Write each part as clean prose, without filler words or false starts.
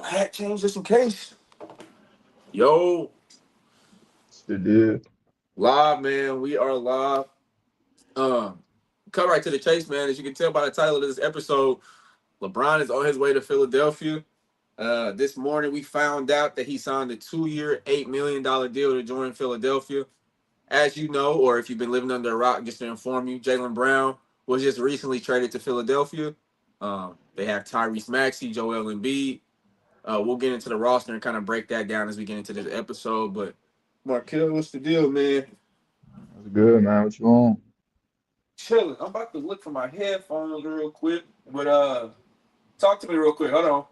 Hat change just in case. Yo, It did. live, man. We are live. Um, Cut right to the chase, man. As you can tell by the title of this episode, LeBron is on his way to Philadelphia. This morning we found out that he signed a 2-year, $8 million deal to join Philadelphia. As you know, or if you've been living under a rock, just to inform you, Jaylen Brown was just recently traded to Philadelphia. They have Tyrese Maxey, Joel Embiid. We'll get into the roster and kind of break that down as we get into this episode. But Markel, what's the deal, man? That's good, man. What you on? Chilling. I'm about to look for my headphones real quick. But talk to me real quick. Hold on. All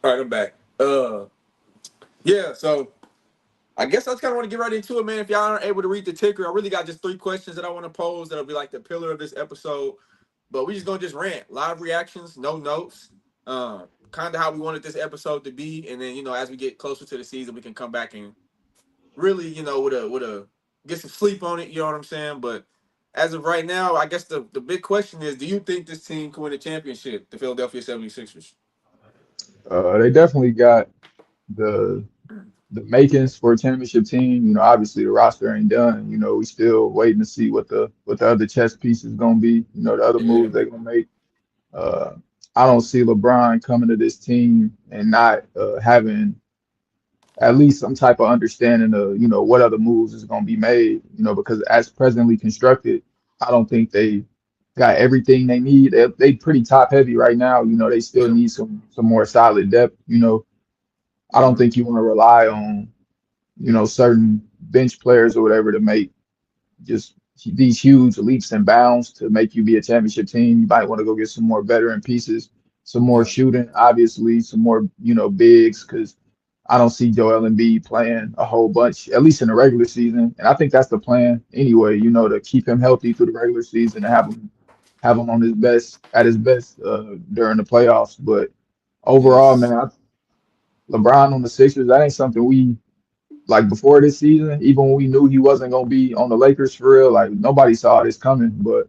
right, I'm back. Yeah. So I guess I just kind of want to get right into it, man. If y'all aren't able to read the ticker, I really got just 3 questions that I want to pose. That'll be like the pillar of this episode. But we just gonna just rant, live reactions, no notes. Kind of how we wanted this episode to be, and then as we get closer to the season, we can come back and really, with a get some sleep on it. You know what I'm saying? But as of right now, I guess the big question is: do you think this team can win a championship? The Philadelphia 76ers. They definitely got the the makings for a championship team. Obviously the roster ain't done. We still waiting to see what the other chess piece is gonna be. The other Yeah, moves they're gonna make. Uh, I don't see LeBron coming to this team and not having at least some type of understanding of what other moves is gonna be made. Because as presently constructed, I don't think they got everything they need. They pretty top heavy right now. They still yeah, need some more solid depth. I don't hmm think you want to rely on certain bench players or whatever to make just these huge leaps and bounds to make you be a championship team. You might want to go get some more veteran pieces, some more yeah, shooting, obviously, some more bigs because I don't see Joel Embiid playing a whole bunch, at least in the regular season. And I think that's the plan anyway. To keep him healthy through the regular season and have him on his best at his best during the playoffs. But yeah, overall, man, LeBron on the Sixers, that ain't something we like before this season. Even when we knew he wasn't gonna be on the Lakers for real, like nobody saw this coming. But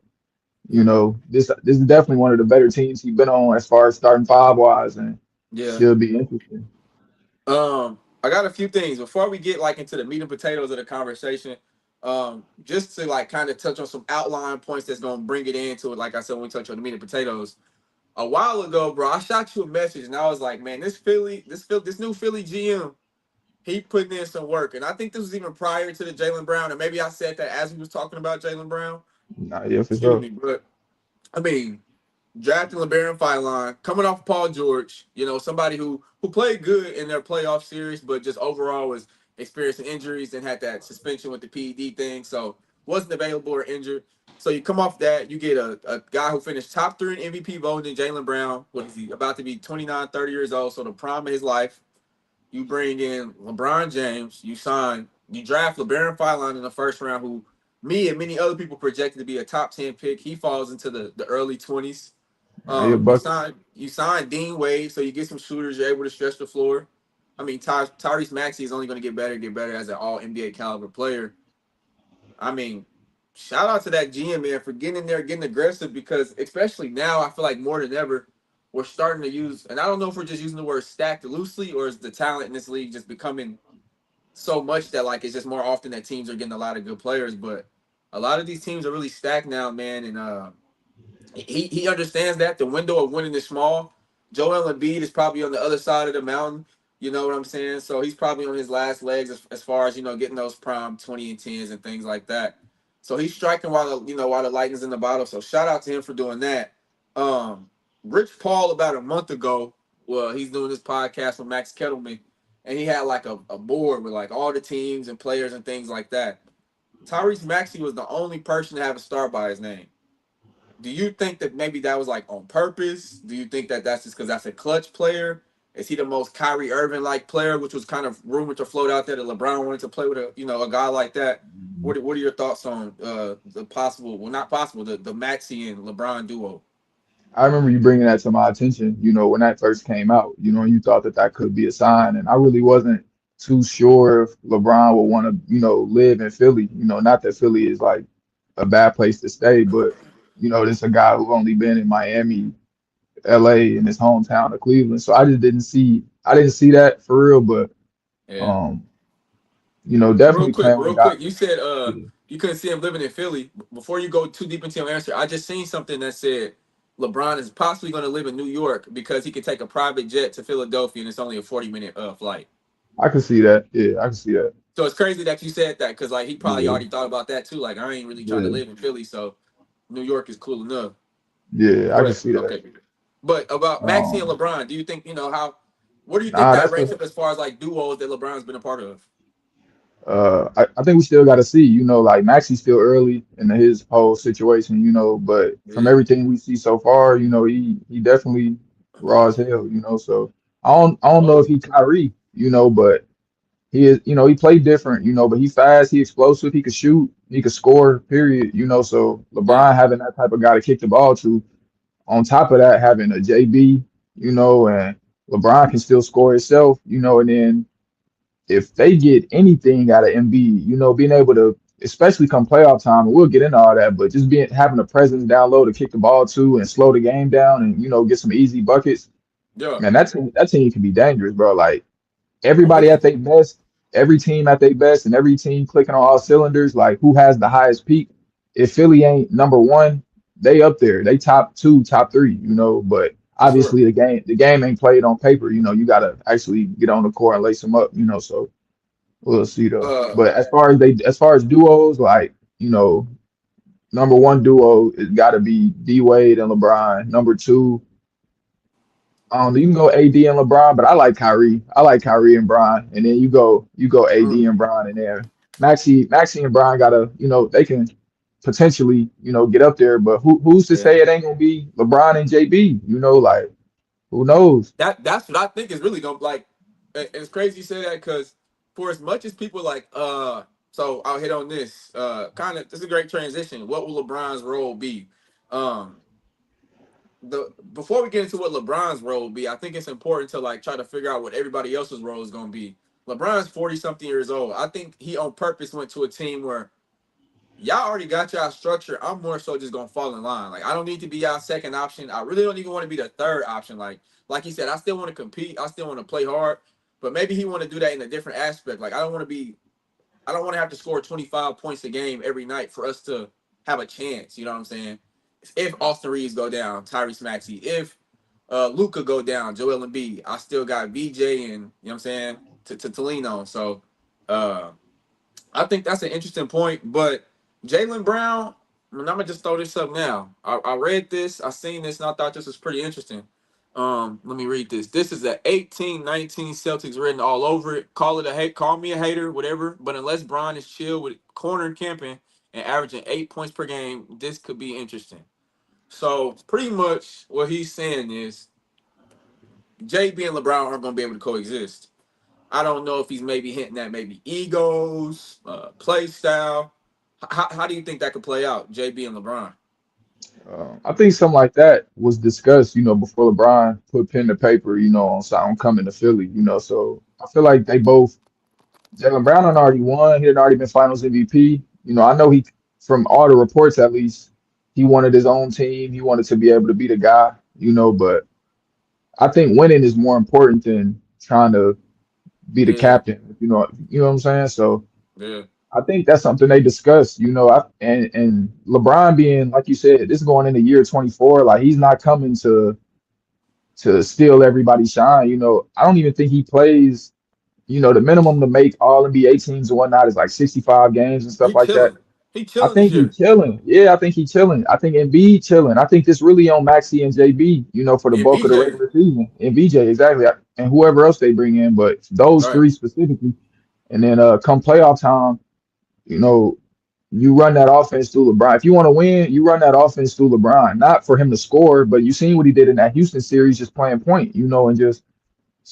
this is definitely one of the better teams he's been on as far as starting five wise, and yeah. should be interesting. I got a few things before we get like into the meat and potatoes of the conversation. Just to like kind of touch on some outline points that's gonna bring it into it. Like I said, when we touch on the meat and potatoes, a while ago, bro, I shot you a message and I was like, man, this new Philly GM, he putting in some work. And I think this was even prior to the Jaylen Brown, and maybe I said that as we was talking about Jaylen Brown. Nah, yeah, for Excuse sure. me, but I mean, drafting LeBaron Fine, coming off Paul George, somebody who played good in their playoff series, but just overall was experiencing injuries and had that suspension with the PED thing, so wasn't available or injured. So you come off that, you get a guy who finished top 3 in MVP voting, Jaylen Brown. What is he, about to be 29, 30 years old, so the prime of his life. You bring in LeBron James, you draft LeBaron Fine in the first round, who me and many other people projected to be a top 10 pick. He falls into the early 20s. Nah, he a You bucket. sign Dean Wade, so you get some shooters. You're able to stretch the floor. I mean, Tyrese Maxey is only going to get better as an All NBA caliber player. I mean, shout out to that GM, man, for getting in there, getting aggressive, because especially now, I feel like more than ever, we're starting to use, and I don't know if we're just using the word stacked loosely, or is the talent in this league just becoming so much that like it's just more often that teams are getting a lot of good players. But a lot of these teams are really stacked now, man, and he understands that the window of winning is small. Joel Embiid is probably on the other side of the mountain. You know what I'm saying? So he's probably on his last legs as far as getting those prime 20 and 10s and things like that. So he's striking while the lightning's in the bottle. So shout out to him for doing that. Um, Rich Paul about a month ago, well, he's doing this podcast with Max Kettleman, and he had like a board with like all the teams and players and things like that. Tyrese Maxey was the only person to have a star by his name. Do you think that maybe that was like on purpose? Do you think that that's just because that's a clutch player? Is he the most Kyrie Irving like player, which was kind of rumored to float out there that LeBron wanted to play with a guy like that? What are your thoughts on the possible, well, not possible, the Maxey and LeBron duo? I remember you bringing that to my attention, when that first came out, and you thought that could be a sign. And I really wasn't too sure if LeBron would want to, live in Philly. Not that Philly is like a bad place to stay, but This a guy who only been in Miami, LA, in his hometown of Cleveland. So I didn't see that for real, but Yeah. um, definitely playing with Real guys. quick. You said Yeah, you couldn't see him living in Philly. Before you go too deep into your answer, I just seen something that said LeBron is possibly going to live in New York because he can take a private jet to Philadelphia and it's only a 40-minute flight. I can see that. Yeah, I can see that. So it's crazy that you said that because like he probably Yeah, already thought about that too. Like I ain't really trying to yeah, live in Philly, so New York is cool enough. yeah, I can But see that. okay. But about Maxey and Um, LeBron, do you think how? What do you think nah, that that's ranks a up as far as like duos that LeBron's been a part of? I think we still got to see, like Maxi's still early in his whole situation, but from Yeah. everything we see so far, he definitely raw as hell, so I don't know if Oh, he Kyrie, but he is, he played different, but he fast, he explosive, he could shoot, he could score, period, so yeah. LeBron having that type of guy to kick the ball to, on top of that, having a JB, and LeBron can still score himself, and then if they get anything out of Embiid, being able to, especially come playoff time, and we'll get into all that, but just being having a presence down low to kick the ball to and slow the game down and get some easy buckets, Yeah. man, that team can be dangerous, bro. Like I'm everybody looking. at their best, every team at their best, and every team clicking on all cylinders. Like who has the highest peak? If Philly ain't number one, they up there. They top two, top three. But For sure. obviously the game ain't played on paper. You got to actually get on the court and lace them up. So we'll see though. Uh, But as far as duos, like number one duo is got to be D Wade and LeBron. Number two, you can go AD and LeBron, but I like Kyrie. I like Kyrie and Bron, and then you go AD mm, and Bron in there. Maxi and Bron gotta, they can potentially, get up there, but who's to yeah. say it ain't gonna be LeBron and JB? Like who knows? That's what I think is really gonna like. And it's crazy you say that because for as much as people like, so I'll hit on this. Kind of, this is a great transition. What will LeBron's role be? Um, the before we get into what LeBron's role will be, I think it's important to like try to figure out what everybody else's role is gonna be. LeBron's 40 something years old. I think he on purpose went to a team where y'all already got y'all structure. I'm more so just gonna fall in line. Like I don't need to be our second option. I really don't even want to be the third option. Like he said, I still want to compete. I still want to play hard. But maybe he want to do that in a different aspect. Like I don't want to have to score 25 points a game every night for us to have a chance. You know what I'm saying? If Austin Reeves go down, Tyrese Maxey, if Luca go down, Joel Embiid, I still got VJ and you know what I'm saying to lean on. So uh I think that's an interesting point. But Jalen Brown, I mean, I'm gonna just throw this up now. I read this, I seen this, and I thought this was pretty interesting. Let me read this. This is a 18-19 Celtics written all over it. Call it a hate, call me a hater, whatever. But unless Bron is chill with corner camping and averaging 8 points per game, this could be interesting. So pretty much what he's saying is JB and LeBron aren't gonna be able to coexist. I don't know if he's maybe hinting at maybe egos, play style. How do you think that could play out, JB and LeBron? I think something like that was discussed, before LeBron put pen to paper, on coming to Philly, So I feel like they both Jalen Brown had already won. He had already been Finals MVP. I know from all the reports at least, he wanted his own team. He wanted to be able to be the guy, but I think winning is more important than trying to be the Yeah, captain. You know what I'm saying? So yeah. I think that's something they discussed. And LeBron being like you said, this is going into year 24. Like he's not coming to steal everybody's shine. I don't even think he plays. The minimum to make all NBA teams and whatnot is like 65 games and stuff He like that. chilling. He I chilling this think he year. chilling. Yeah, I think he chilling. I think Embiid chilling. I think this really on Maxi and JB, for the And bulk of the VJ. regular season. And VJ, exactly. And whoever else they bring in, but those Right. three specifically. And then come playoff time, you know, you run that offense through LeBron. If you want to win, you run that offense through LeBron. Not for him to score, but you seen what he did in that Houston series, just playing point, and just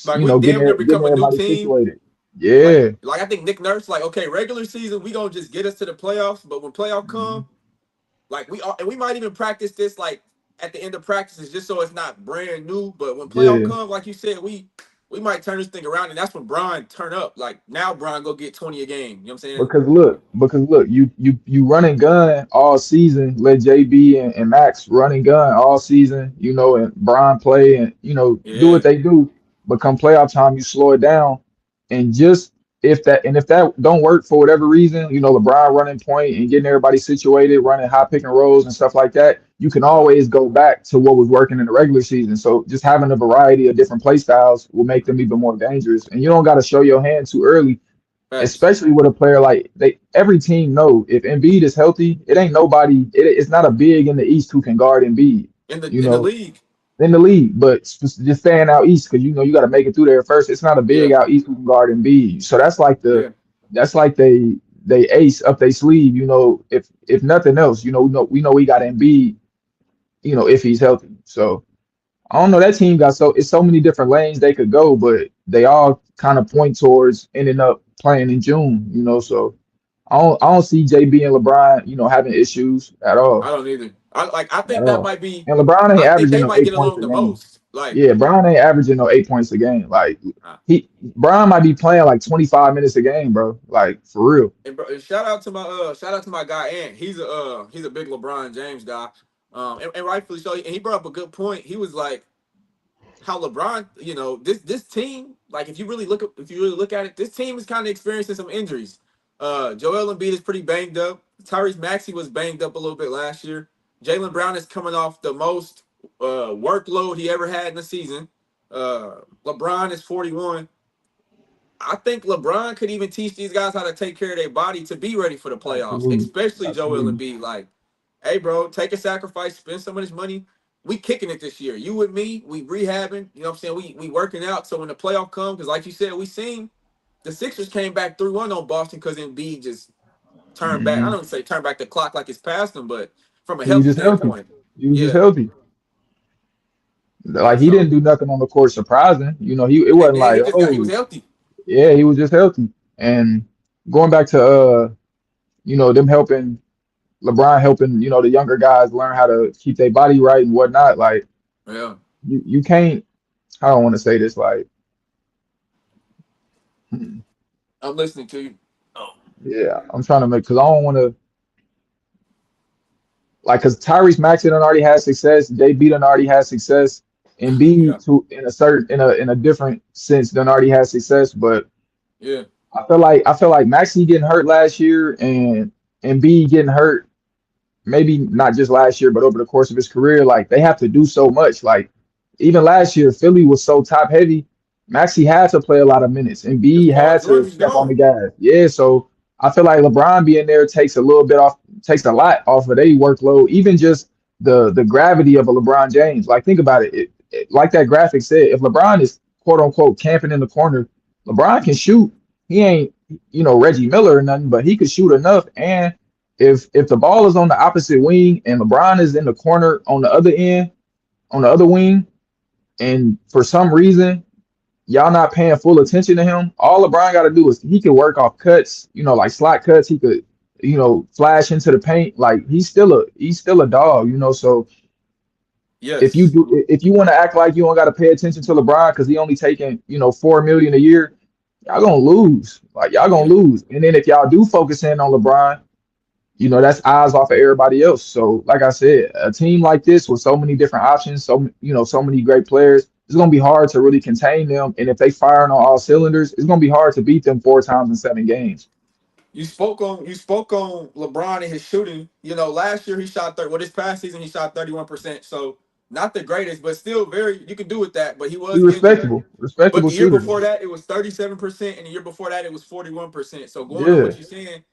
Like we getting damn near getting become a new everybody team. situated. Yeah. Like I think Nick Nurse, like, okay, regular season, we gonna just get us to the playoffs. But when playoff Mhm. come, like we are and we might even practice this like at the end of practices just so it's not brand new. But when playoff Yeah. come, like you said, we we might turn this thing around, and that's when Bron turn up. Like now, Bron go get 20 a game. You know what I'm saying? Because look, you run and gun all season. Let JB and Max run and gun all season. And Brian play and do what Yeah, they do. But come playoff time, you slow it down, and just if that don't work for whatever reason, LeBron running point and getting everybody situated, running high pick and rolls and stuff like that, you can yeah, always go back to what was working in the regular season. So just having a variety of different play styles will make them even more dangerous. And you don't got to show your hand too early, facts. especially with a player like every team know if Embiid is healthy, it ain't nobody. It's not a big in the East who can guard Embiid. In the You in the know, league, in the league, but just staying out East because you got to make it through there first. It's not a big yeah, out East who can guard Embiid. So yeah, that's like they ace up their sleeve. If nothing else, we know we got Embiid. If he's healthy. So I don't know. That team got it's so many different lanes they could go, but they all kind of point towards ending up playing in June. So I don't see JB and LeBron, having issues at I all. don't either. I At think that all. might be. And LeBron ain't I think averaging they no might get 8 points along a the game. most. Like, Yeah, Brown ain't averaging no 8 points a game. Like uh, Brown might be playing like 25 minutes a game, bro. Like for real. and shout out to my guy Ant. He's a big LeBron James guy. And rightfully so. And he brought up a good point. He was like, how LeBron, this team, like if you really look at it, this team is kind of experiencing some injuries. Joel Embiid is pretty banged up. Tyrese Maxey was banged up a little bit last year. Jalen Brown is coming off the most workload he ever had in the season. LeBron is 41. I think LeBron could even teach these guys how to take care of their body to be ready for the playoffs, Absolutely. especially Joel Absolutely. Embiid. Like, hey, bro, take a sacrifice, spend some of this money. We kicking it this year. You and me, we rehabbing. You know what I'm saying? We working out. So when the playoff comes, because like you said, we seen the Sixers came back 3-1 on Boston because Embiid just turned back. I Hmm. don't say turn back the clock like it's past them, but from a He was health just healthy. standpoint, He was just yeah, healthy. yeah. Like he didn't So do nothing on the court surprising. It and wasn't then like, he was oh, healthy. yeah, he was just healthy. And going back to them helping LeBron helping, the younger guys learn how to keep their body right and whatnot. Like Yeah, you can't, I don't want to say this like, hmm, I'm listening to you. Oh, yeah, I'm trying to make because I don't want to like because Tyrese Maxey done already had success, JB done already had success, and B yeah, to in a different sense done already had success. But yeah. I feel like Maxey getting hurt last year and B getting hurt maybe not just last year, but over the course of his career, like they have to do so much. Like even last year, Philly was so top heavy. Maxey had to play a lot of minutes, and Because B Paul had George to is step on the gone. gas. Yeah, so I feel like LeBron being there takes a little bit off, takes a lot off of their workload. Even just the gravity of a LeBron James. Like think about it. Like that graphic said, if LeBron is quote unquote camping in the corner, LeBron can shoot. He ain't Reggie Miller or nothing, but he could shoot enough and if the ball is on the opposite wing and LeBron is in the corner on the other end, on the other wing, and for some reason y'all not paying full attention to him, all LeBron got to do is he can work off cuts, like slot cuts. He could, flash into the paint. Like he's still a dog, So Yes. if you want to act like you don't got to pay attention to LeBron because he only taking 4 million a year, y'all gonna lose. Like y'all gonna Yeah. lose. And then if y'all do focus in on LeBron, that's eyes off of everybody else. So, like I said, a team like this with so many different options, so many great players, it's gonna be hard to really contain them. And if they firing on all cylinders, it's gonna be hard to beat them 4 times in 7 games. You spoke on LeBron and his shooting. Last year he shot 30. Well, this past season he shot 31%. So not the greatest, but still very. You can do with that. But he He was injured. respectable, But respectable the year shooter. before that it was 37%, and the year before that it was 41%. So going on Yeah, what you're saying,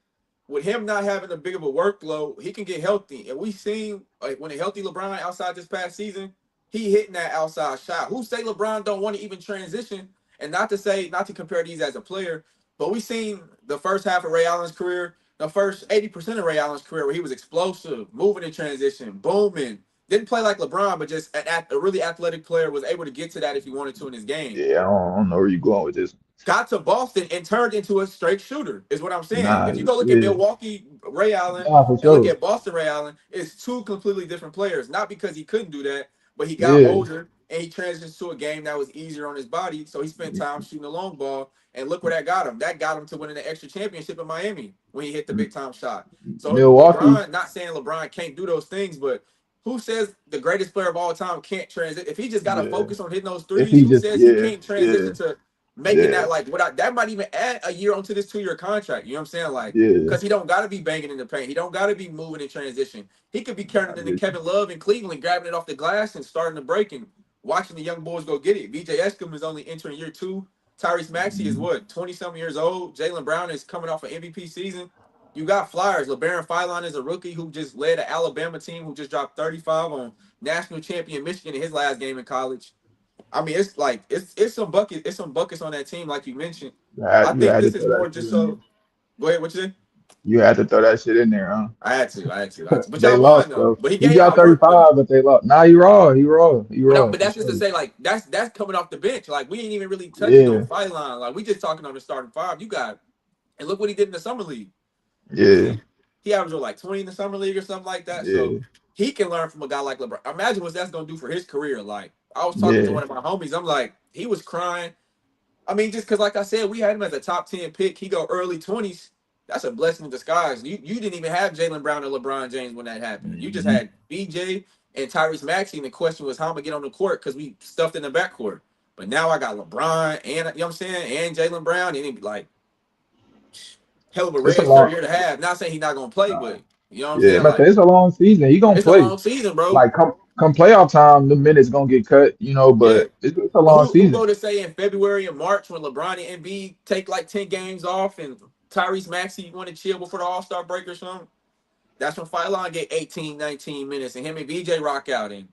with him not having a big of a workload, he can get healthy. And we seen like when a healthy LeBron outside this past season, he hitting that outside shot. Who say LeBron don't want to even transition? And not to compare these as a player, but we seen the first half of Ray Allen's career, the first 80% of Ray Allen's career where he was explosive, moving in transition, booming. Didn't play like LeBron, but just a really athletic player was able to get to that if he wanted to in his game. yeah. I don't know where you going with this. Got to Boston and turned into a straight shooter, is what I'm saying. Nah, If you go look at yeah, Milwaukee Ray Allen nah, for and look sure. at Boston Ray Allen, it's two completely different players. Not because he couldn't do that, but he got yeah, older and he transitioned to a game that was easier on his body. So he spent time shooting the long ball, and look where that got him. That got him to winning the extra championship in Miami when he hit the big time shot. So Milwaukee. LeBron, not saying LeBron can't do those things, but who says the greatest player of all time can't transit? If he just got to Yeah, focus on hitting those if threes, he who just says he yeah, can't yeah, transition to making yeah, that like without that might even add a year onto this 2 year contract. You know what I'm saying? Like, yeah. because he don't got to be banging in the paint. He don't got to be moving in transition. He could be carrying I it into get you. Kevin Love in Cleveland, grabbing it off the glass and starting to break and watching the young boys go get it. VJ Escom is only entering year two. Tyrese Maxey is Mhm. what, 20 something years old. Jalen Brown is coming off an MVP season. You got Flyers. LeBaron Philon is a rookie who just led an Alabama team who just dropped 35 on national champion Michigan in his last game in college. I mean, it's like it's some buckets on that team, like you mentioned. I You think had to this is throw that more shit just in there. so. Go ahead, what you say? You had to throw that shit in there, huh? I had to. But They y'all won lost though. though. But he He gave dropped y'all work though. 35, but they lost. Nah, you raw. You raw. You raw But for that's just to sure. say, like that's coming off the bench. Like we ain't even really touching on Yeah, fight line. Like we just talking on the starting five. You got and look what he did in the summer league. yeah, He averaged like 20 in the summer league or something like that. So yeah, he can learn from a guy like LeBron. Imagine what that's gonna do for his career. Like I was talking to yeah. one of my homies. I'm like, he was crying. I mean, just because, like I said, we had him as a top 10 pick. He go early 20s. That's a blessing in disguise. You didn't even have Jalen Brown or LeBron James when that happened. You just Mhm. had BJ and Tyrese Maxey, and the question was how I'm gonna get on the court because we stuffed in the backcourt. But now I got LeBron and you know what I'm saying, and Jalen Brown, and it, like hell of a It's a red shirt long. here to have. Not saying he's not gonna play, but you know what I'm Yeah, saying? but Like it's a long season. He gonna it's a play. long season, bro. Like come playoff time, the minutes gonna get cut. You know, Yeah. but it's a But long who season. go to say in February and March when LeBron and Embiid take like 10 games off and Tyrese Maxey want to chill before the All-Star break or something? That's when Philon get 18, 19 minutes and him and VJ rock out and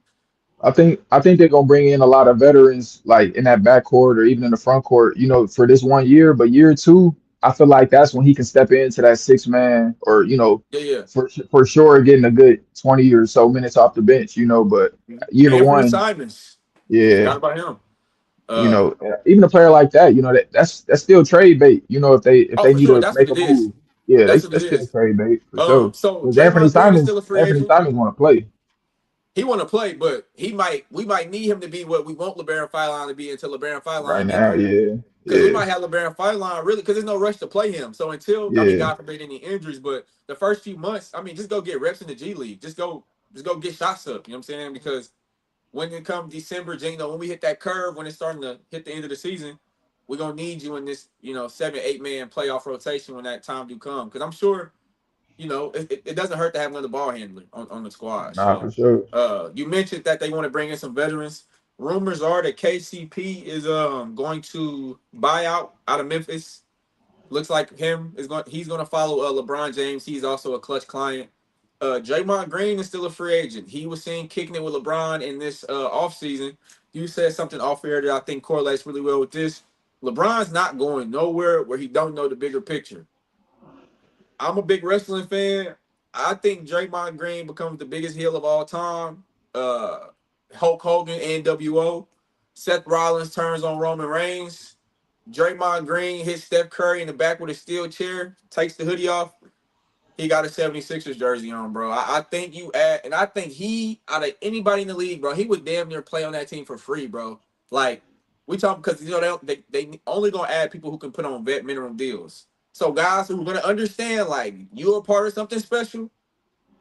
I think they're gonna bring in a lot of veterans like in that backcourt or even in the front court, for this 1 year. But year two, I feel like that's when he can step into that 6 man or yeah, for sure getting a good 20 or so minutes off the bench, But yeah. year Anthony one, Simons. We yeah, forgot about him. you Uh know, even a player like that, that's still trade bait, if they for need sure. to That's what make it a is. move. Yeah, That's what it that's still is. trade bait for sure. So Because Anthony Draymond Green is still Simons, a free Anthony agent. Simons want to play He want to play, but we might need him to be what we want LeBaron Philon to be until LeBaron right Philon get now. hurt. Yeah, Because we yeah, might have LeBaron Philon really because there's no rush to play him. So until I mean, yeah. God forbid any injuries, but the first few months, I mean, just go get reps in the G League. Just go get shots up. You know what I'm saying? Because when it comes December, when we hit that curve, when it's starting to hit the end of the season, we're gonna need you in this, 7, 8 man playoff rotation when that time do come. Because I'm sure, it doesn't hurt to have another ball handler on the squad. Nah, So for sure. you mentioned that they want to bring in some veterans. Rumors are that KCP is going to buy out of Memphis. Looks like he's going to follow LeBron James. He's also a clutch client. Draymond Green is still a free agent. He was seen kicking it with LeBron in this offseason. You said something off air that I think correlates really well with this. LeBron's not going nowhere where he don't know the bigger picture. I'm a big wrestling fan. I think Draymond Green becomes the biggest heel of all time. Uh, Hulk Hogan, NWO. Seth Rollins turns on Roman Reigns. Draymond Green hits Steph Curry in the back with a steel chair, takes the hoodie off. He got a 76ers jersey on, bro. I think and I think he, out of anybody in the league, bro, he would damn near play on that team for free, bro. Like, we talk because, they only going to add people who can put on vet minimum deals. So guys who are going to understand, like, you're a part of something special.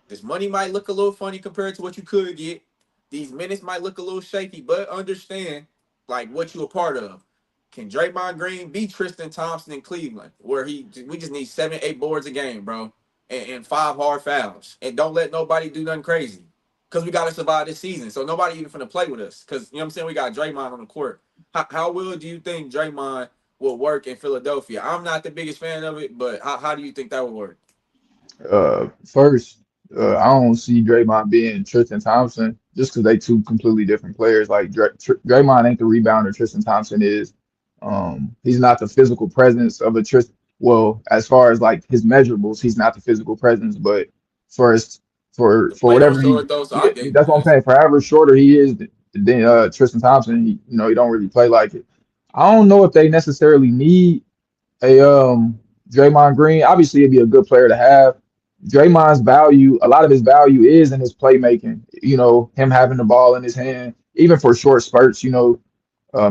This money might look a little funny compared to what you could get. These minutes might look a little shaky, but understand like what you're a part of. Can Draymond Green be Tristan Thompson in Cleveland, where we just need 7, 8 boards a game, bro, and 5 hard fouls, and don't let nobody do nothing crazy, because we got to survive this season. So nobody even finna play with us, because you know what I'm saying. We got Draymond on the court. How well do you think Draymond will work in Philadelphia? I'm not the biggest fan of it, but how do you think that would work? First, I don't see Draymond being Tristan Thompson just because they two completely different players. Like Draymond ain't the rebounder Tristan Thompson is. He's not the physical presence of a Tristan. Well, as far as like his measurables, he's not the physical presence. But first, The for play don't whatever show it though, so I yeah, gave him that's what I'm that. saying. For however shorter he is than Tristan Thompson, he don't really play like it. I don't know if they necessarily need a Draymond Green. Obviously, it'd be a good player to have. Draymond's value, a lot of his value is in his playmaking. Him having the ball in his hand, even for short spurts.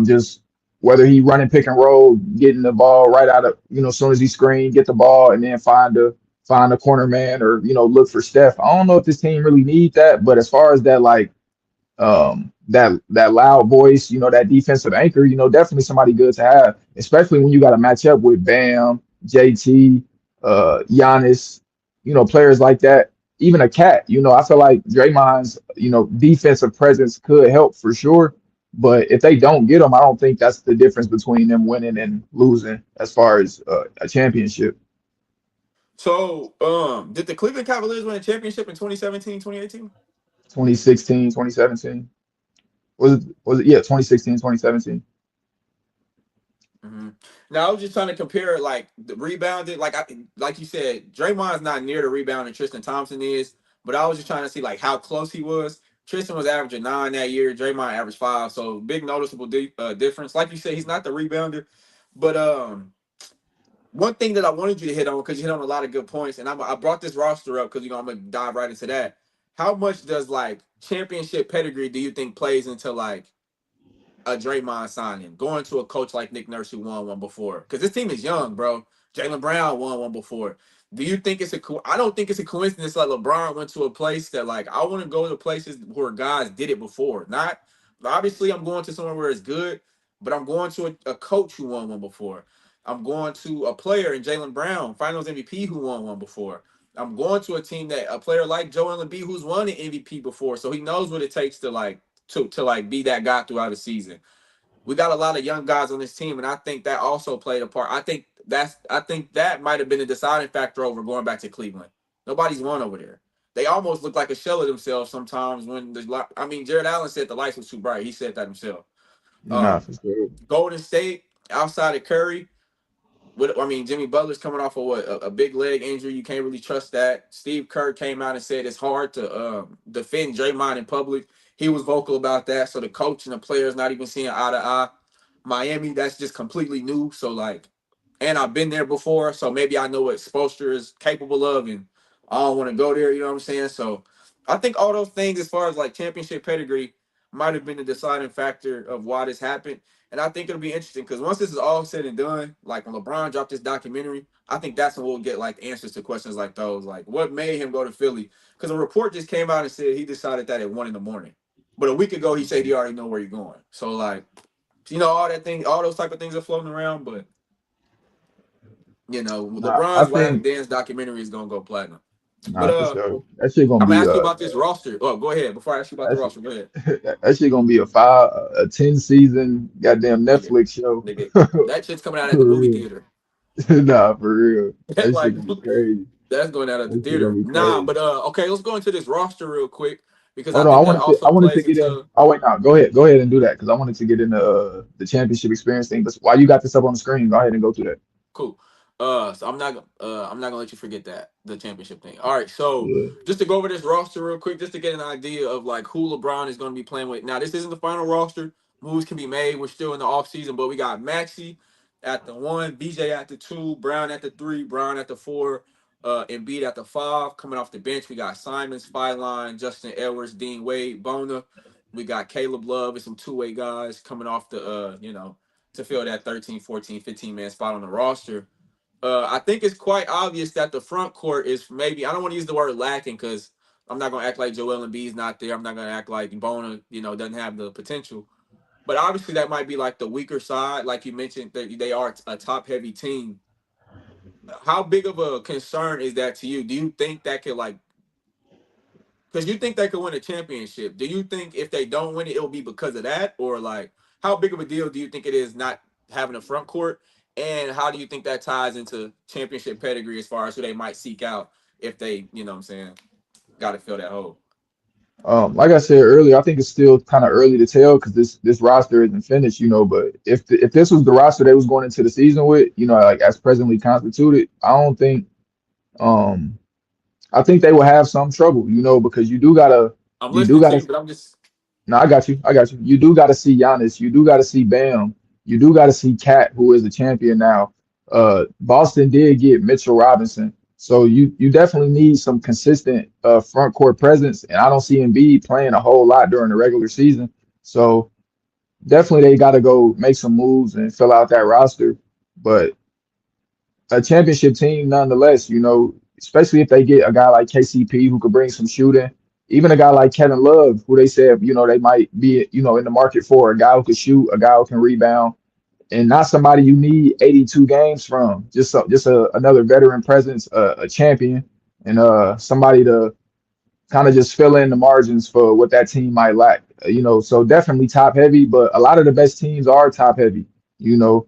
Just whether he running pick and roll, getting the ball right out of as soon as he screen, get the ball, and then find a corner man or look for Steph. I don't know if this team really need that, but as far as that like that loud voice, that defensive anchor, definitely somebody good to have, especially when you got to match up with Bam, JT, Giannis, players like that. Even a cat, I feel like Draymond's, defensive presence could help for sure. But if they don't get him, I don't think that's the difference between them winning and losing as far as a championship. So, did the Cleveland Cavaliers win a championship in 2017, 2018? 2016, 2017. Was it, yeah, 2016, 2017. Mm-hmm. Now I was just trying to compare like the rebounded, like you said, Draymond's not near the rebound that Tristan Thompson is, but I was just trying to see like how close he was. Tristan was averaging 9 that year. Draymond averaged 5, so big noticeable difference. Like you said, he's not the rebounder, but one thing that I wanted you to hit on because you hit on a lot of good points, and I brought this roster up because I'm gonna dive right into that. How much does like championship pedigree do you think plays into like a Draymond signing, going to a coach like Nick Nurse who won one before? Because this team is young, bro. Jaylen Brown won one before. Do you think it's I don't think it's a coincidence that LeBron went to a place that like I want to go to places where guys did it before. Not obviously I'm going to somewhere where it's good, but I'm going to a coach who won one before. I'm going to a player in Jaylen Brown, Finals MVP who won one before. I'm going to a team that a player like Joel Embiid who's won an MVP before, so he knows what it takes to like to like be that guy throughout the season. We got a lot of young guys on this team, and I think that also played a part. I think that might have been a deciding factor over going back to Cleveland. Nobody's won over there. They almost look like a shell of themselves sometimes when Jared Allen said the lights was too bright. He said that himself. Nah, Um, for sure. Golden State outside of Curry, Jimmy Butler's coming off of a big leg injury. You can't really trust that. Steve Kerr came out and said it's hard to defend Draymond in public. He was vocal about that. So the coach and the players not even seeing eye to eye. Miami, that's just completely new. So like, and I've been there before, so maybe I know what Spoelstra is capable of, and I don't want to go there. You know what I'm saying? So I think all those things, as far as like championship pedigree, might have been the deciding factor of why this happened. And I think it'll be interesting because once this is all said and done, like when LeBron dropped this documentary, I think that's when we'll get like answers to questions like those, like what made him go to Philly? Because a report just came out and said he decided that at 1 in the morning, but a week ago he said he already know where you're going. So like, all that thing, all those type of things are floating around, but Nah, I LeBron's Last think Dance documentary is gonna go platinum. But nah for sure. That shit gonna I'm gonna be ask you about this roster. Oh, go ahead. Before I ask you about the that's roster, go ahead. that shit gonna be a 10 season goddamn Nigga, Netflix show. nigga, that shit's coming out at the For movie real. theater. Nah, for real. That shit Like gonna be crazy. that's going out at the That shit gonna theater. be Nah, crazy. but okay, let's go into this roster real quick because I Hold on, think that I also wanted to plays get in. into. Oh wait, no, go ahead and do that because I wanted to get into the championship experience thing. But while you got this up on the screen, go ahead and go through that. Cool. So I'm not gonna let you forget that the championship thing. All right. So Yeah. just to go over this roster real quick, just to get an idea of like who LeBron is gonna be playing with. Now this isn't the final roster. Moves can be made. We're still in the off season, but we got Maxi at the 1, BJ at the 2, Brown at the 3, Brown at the 4, Embiid at the 5. Coming off the bench, we got Simons, Filine, Justin Edwards, Dean Wade, Bona. We got Caleb Love and some two-way guys coming off the to fill that 13, 14, 15 man spot on the roster. I think it's quite obvious that the front court is maybe, I don't want to use the word lacking because I'm not going to act like Joel Embiid's not there. I'm not going to act like Bona, doesn't have the potential. But obviously that might be like the weaker side. Like you mentioned, that they are a top heavy team. How big of a concern is that to you? Do you think that could like, because you think they could win a championship. Do you think if they don't win it, it'll be because of that? Or like, how big of a deal do you think it is not having a front court? And how do you think that ties into championship pedigree as far as who they might seek out if they, you know what I'm saying, got to fill that hole? Like I said earlier, I think it's still kind of early to tell because this roster isn't finished, But if this was the roster they was going into the season with, like as presently constituted, I don't think um I think they will have some trouble, because I'm you do listening to gotta you, but I'm just, no, I got you. I got you. You do got to see Giannis. You do got to see Bam. You do got to see Cat, who is the champion now. Boston did get Mitchell Robinson. So you definitely need some consistent front court presence, and I don't see Embiid playing a whole lot during the regular season. So definitely they got to go make some moves and fill out that roster. But a championship team nonetheless, especially if they get a guy like KCP who could bring some shooting, even a guy like Kevin Love, who they said, they might be, in the market for a guy who could shoot, a guy who can rebound, and not somebody you need 82 games from. Another veteran presence, a champion, and somebody to kind of just fill in the margins for what that team might lack. So definitely top heavy, but a lot of the best teams are top heavy. You know,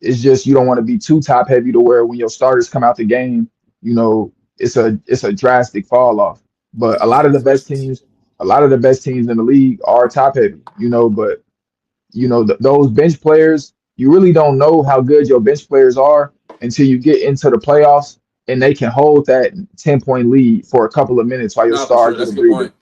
it's just you don't want to be too top heavy to where when your starters come out the game, it's a drastic fall off. But It's gonna be questions. a lot of the best teams in the league are top heavy. But those bench players, you really don't know how good your bench players are until you get into the playoffs and they can hold that 10-point lead for a couple of minutes while your No, for star sure. get That's a a good breather. point.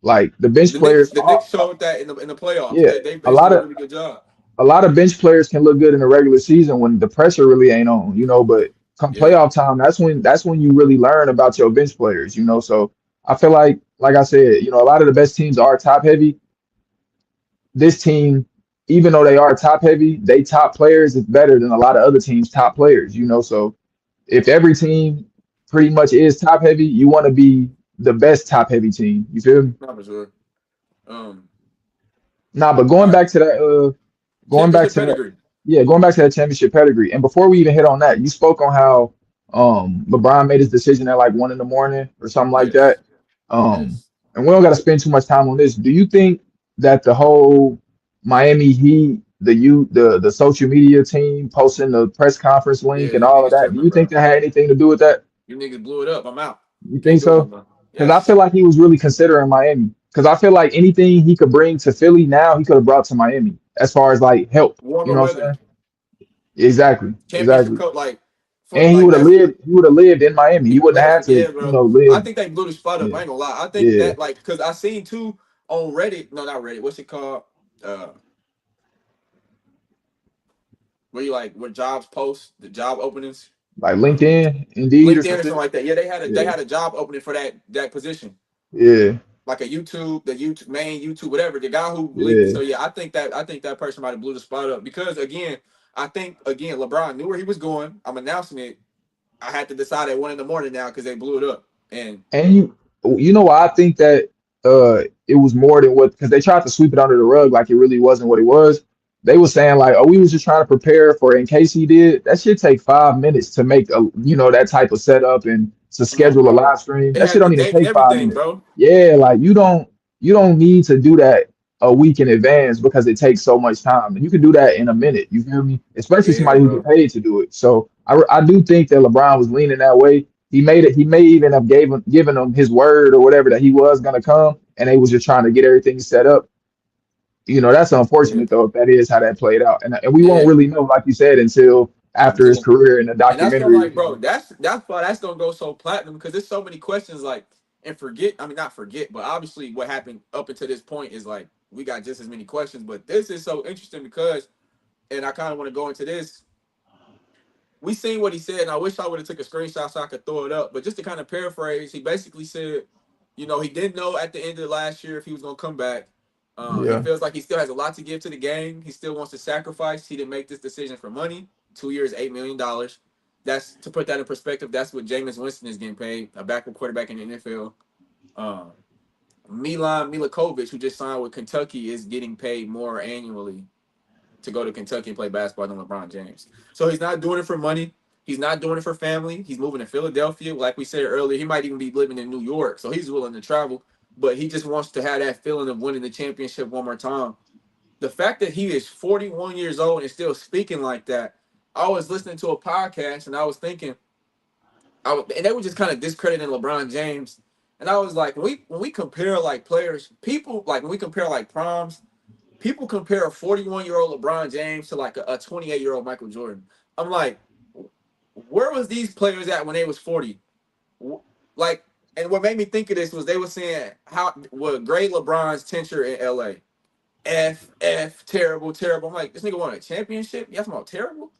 Like the bench The Knicks, players the are, Knicks showed that in the playoffs. yeah, They a basically lot did a of really good job. a lot of bench players can look good in the regular season when the pressure really ain't on, but come Yeah, playoff time, that's when you really learn about your bench players. So I feel like I said, a lot of the best teams are top heavy. This team, even though they are top heavy, they top players is better than a lot of other teams' top players. So if every team pretty much is top heavy, you want to be the best top heavy team. You feel me? not for sure. Um, Nah, but all right. going back Championship to that, pedigree. yeah, going back to that championship pedigree. And before we even hit on that, you spoke on how LeBron made his decision at like 1 in the morning or something like Yes. that. Um, Yes. and we don't got to spend too much time on this. Do you think that the whole Miami Heat, the social media team posting the press conference link Yeah, and these all of niggas that, do tripping, you think bro. that had anything to do with that? You niggas blew it up. I'm out. You think Can't do it no so? more. Because I Yes. feel like he was really considering Miami. Because I feel like anything he could bring to Philly now, he could have brought to Miami as far as like help. You Warmer know what I'm weather. saying? Exactly, Championship exactly. coat. Like for And he like would have that's lived. He would have lived in Miami. he He would wouldn't have live. had to, Yeah, bro. I live. think they blew the spot up. Yeah, I ain't gonna lie. I think yeah. that like because I seen too on Reddit. No, not Reddit. What's it called? Uh, where jobs post the job openings. Like Um, LinkedIn, Indeed, or LinkedIn or something something. like that. Yeah, they Yeah, had a job opening for that position. yeah, Like the YouTube main YouTube, whatever. The guy who leaked. yeah. So yeah, I think that person might have blew the spot up because again, I think again LeBron knew where he was going. I'm announcing it. I had to decide at 1 in the morning now because they blew it up. And And you know why I think that it was more than what, because they tried to sweep it under the rug like it really wasn't what it was. They were saying like, oh, we was just trying to prepare for it in case he did. That should take 5 minutes to make that type of setup and to come on, schedule a bro, live stream. they That shit had the don't even date and take five everything, minutes. bro. Yeah, like you don't need to do that a week in advance because it takes so much time. And you can do that in a minute. You feel me? Especially Yeah, somebody who get bro. paid to do it. So I do think that LeBron was leaning that way. He made it. He may even have given him his word or whatever that he was gonna come, and they was just trying to get everything set up. That's Yeah, unfortunate though if that is how that played out, and we won't yeah. really know, like you said, until after his Until career in the and that's gonna documentary. like, bro. That's why that's gonna go so platinum because there's so many questions like and forget. I mean, not forget, but obviously what happened up until this point is like we got just as many questions. But this is so interesting because, and I kind of want to go into this. We seen what he said, and I wish I would have took a screenshot so I could throw it up. But just to kind of paraphrase, he basically said, he didn't know at the end of last year if he was gonna come back. He Yeah, feels like he still has a lot to give to the game. He still wants to sacrifice. He didn't make this decision for money. 2 years, $8 million. That's to put that in perspective. That's what Jameis Winston is getting paid, a backup quarterback in the NFL. Um, Milan Milikovic, who just signed with Kentucky, is getting paid more annually to go to Kentucky and play basketball than LeBron James. So he's not doing it for money. He's not doing it for family. He's moving to Philadelphia. Like we said earlier, he might even be living in New York. So he's willing to travel. But he just wants to have that feeling of winning the championship one more time. The fact that he is 41 years old and still speaking like that, I was listening to a podcast and I was thinking, and they were just kind of discrediting LeBron James. And I was like, when we compare like players, people like when we compare like proms, people compare a 41-year-old LeBron James to like a 28-year-old Michael Jordan. I'm like, where was these players at when they was 40? Like, and what made me think of this was they were saying how what grade LeBron's tenure in LA. F terrible, terrible. I'm like, this nigga won a championship. Yes, I'm all terrible.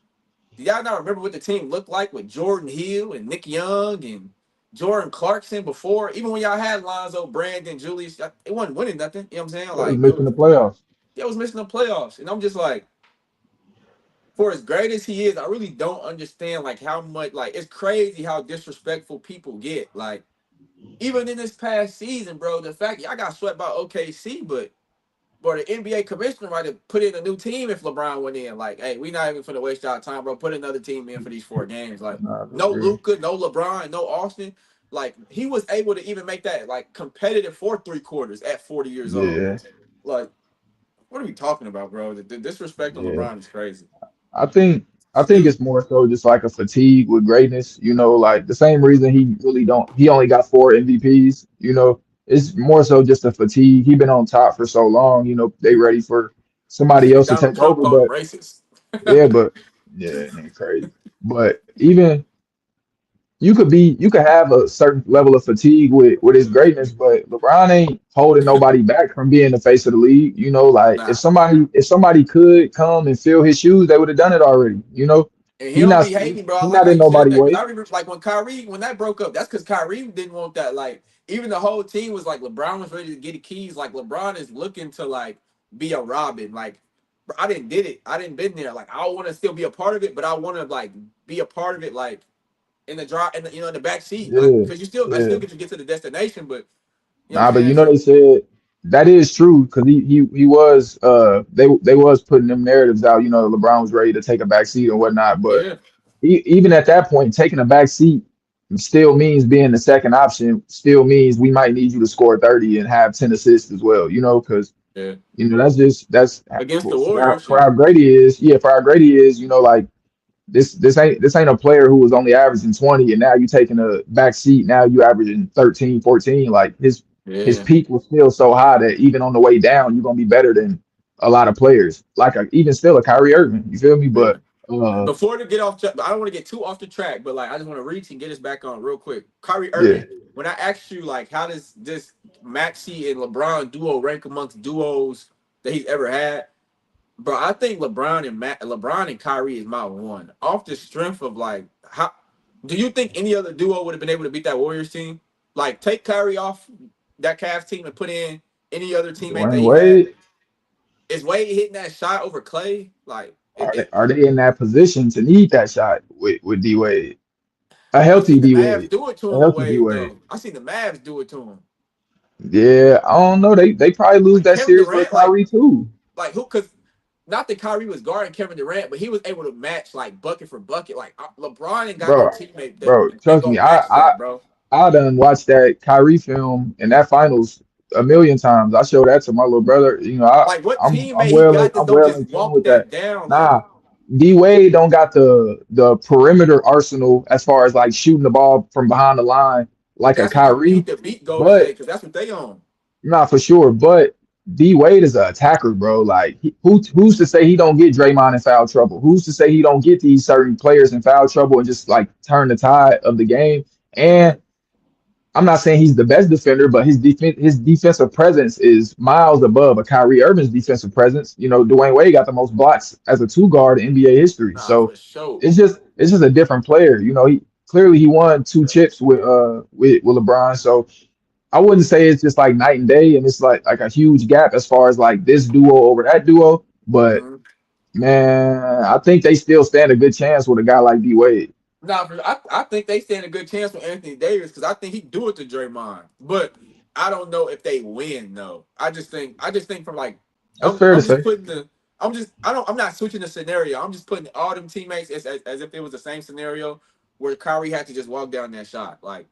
Do y'all not remember what the team looked like with Jordan Hill and Nick Young and Jordan Clarkson before? Even when y'all had Lonzo, Brandon, Julius, it wasn't winning nothing. You know what I'm saying? It was Like missing the playoffs. it was missing the playoffs, and I'm just like, for as great as he is, I really don't understand like how much like it's crazy how disrespectful people get. Like even in this past season, bro, the fact y'all got swept by OKC, but the NBA commissioner might have put in a new team if LeBron went in. Like, hey, we not even finna waste our time, bro. Put another team in for these 4 games. Like, Nah, for no real. Luca, no LeBron, no Austin. Like, he was able to even make that like competitive for 3 quarters at 40 years old. Yeah, Like, what are we talking about, bro? The disrespect on yeah. LeBron is crazy. I think I think Excuse it's me. more so just like a fatigue with greatness, like the same reason he only got 4 MVPs, it's more so just a fatigue. He been on top for so long, they ready for somebody Nigga, else to Donald take Trump over. called him But racist. yeah, but yeah, man, crazy. But even you could have a certain level of fatigue with his greatness, but LeBron ain't holding nobody back from being the face of the league. Like if Nah. somebody could come and fill his shoes, they would have done it already. And he He don't not be hating, bro. I he like not how in you said nobody that because way. I remember, like when Kyrie, when that broke up, that's because Kyrie didn't want that. Like even the whole team was like LeBron was ready to get the keys. Like LeBron is looking to like be a Robin. Like bro, I didn't did it. I didn't been there. Like I want to still be a part of it, but I want to like be a part of it. Like in the drive, in the back seat. Like Yeah, because I yeah. still get to get to the destination, but you know what I'm Nah, but saying. they So said that is true because he was they was putting them narratives out. LeBron was ready to take a back seat and whatnot, but yeah, even at that point, taking a back seat still means being the second option. Still means we might need you to score 30 and have 10 assists as well. Because yeah. that's Against the for Warriors, for how shit. great he is. Yeah, for how great he is. Like this ain't a player who was only averaging 20 and now you taking a back seat. Now you averaging 13, 14. Like his Yeah, peak was still so high that even on the way down, you're gonna be better than a lot of players. Like even still a Kyrie Irving. You feel me? yeah. But Before to get off, I don't want to get too off the track, but like I just want to reach and get us back on real quick. Kyrie yeah. Irving, when I asked you like how does this Maxi and LeBron duo rank amongst duos that he's ever had, bro, I think LeBron and Kyrie is my one. Off the strength of like how do you think any other duo would have been able to beat that Warriors team? Like take Kyrie off that Cavs team and put in any other teammate that Dwayne he had. Wade, Is Wade hitting that shot over Clay? Like are they in that position to need that shot with D Wade? A I healthy seen the D Mavs Wade. do it to A him with healthy D Wade Wade. though. I seen the Mavs do it to him. Yeah, I don't know. They probably lose Like that Kevin series with Durant, like Kyrie too. who? Because not that Kyrie was guarding Kevin Durant, but he was able to match like bucket for bucket. Like LeBron ain't got no Bro, teammate that bro, ain't trust me, gonna match that, bro. I done watched that Kyrie film and that finals a million times. I showed that to my little brother. Like what I'm teammate he well got that I'm don't well just in tune walk with that. that down? Like Nah, D Wade don't got the perimeter arsenal as far as like shooting the ball from behind the line but like a that's what you need Kyrie, to beat Golden State but because that's what they on. not for sure. But D Wade is an attacker, bro. Like who's to say he don't get Draymond in foul trouble? Who's to say he don't get these certain players in foul trouble and just like turn the tide of the game? Yeah, And I'm not saying he's the best defender, but his defensive presence is miles above a Kyrie Irving's defensive presence. Dwayne Wade got the most blocks as a two guard in NBA history. nah, So for sure. it's just a different player. He won 2 chips with LeBron. So I wouldn't say it's just like night and day, and it's like a huge gap as far as like this duo over that duo. But Mhm. man, I think they still stand a good chance with a guy like D Wade. Nah, I think they stand a good chance with Anthony Davis because I think he do it to Draymond, but I don't know if they win though. I just think from like That's fair to I'm just say. putting the I'm not switching the scenario. I'm just putting all them teammates as if it was the same scenario where Kyrie had to just walk down that shot. Like,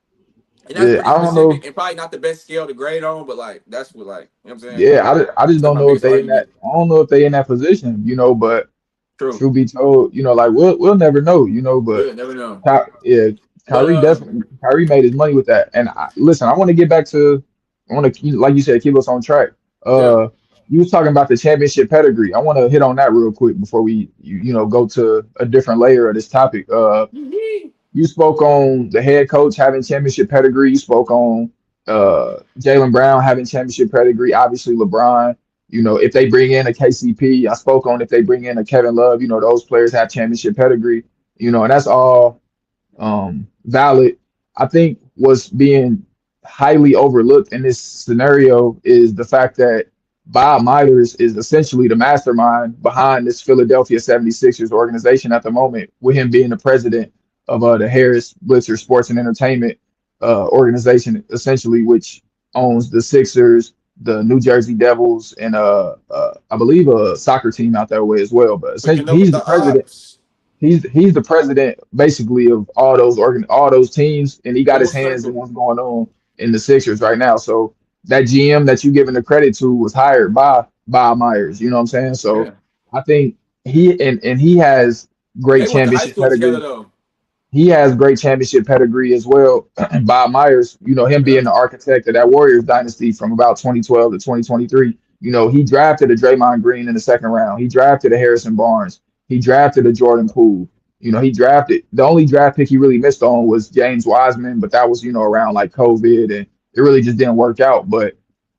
and that's Yeah, pretty I don't know. specific and probably not the best scale to grade on, but like that's what like you know what I'm saying. Yeah, I just That's don't my know if biggest they in that. argument. I don't know if they in that position. But True. truth be told, like we'll never know. But We'll never know. Yeah, But Kyrie made his money with that. And listen, I want to get back to, I want to like you said, keep us on track. yeah. You was talking about the championship pedigree. I want to hit on that real quick before we go to a different layer of this topic. You spoke on the head coach having championship pedigree. You spoke on Uh-huh. Jalen Brown having championship pedigree. Obviously, LeBron. If they bring in a KCP, I spoke on if they bring in a Kevin Love. Those players have championship pedigree. And that's all valid. I think what's being highly overlooked in this scenario is the fact that Bob Myers is essentially the mastermind behind this Philadelphia 76ers organization at the moment, with him being the president of the Harris Blitzer Sports and Entertainment organization, essentially, which owns the Sixers, the New Jersey Devils, and I believe a soccer team out that way as well. But Waking essentially, up with he's the the president. ops. He's the president basically of all those teams, and he got Full his hands in circle. what's going on in the Sixers right now. So that GM that you giving the credit to was hired by Myers. You know what I'm saying? So Yeah. I think he has great They went to high championship school together pedigree. though. He has great championship pedigree as well. Bob Myers, him Yeah. being the architect of that Warriors dynasty from about 2012 to 2023. He drafted a Draymond Green in the second round. He drafted a Harrison Barnes. He drafted a Jordan Poole. He drafted the only draft pick he really missed on was James Wiseman, but that was, around like COVID and it really just didn't work out. But,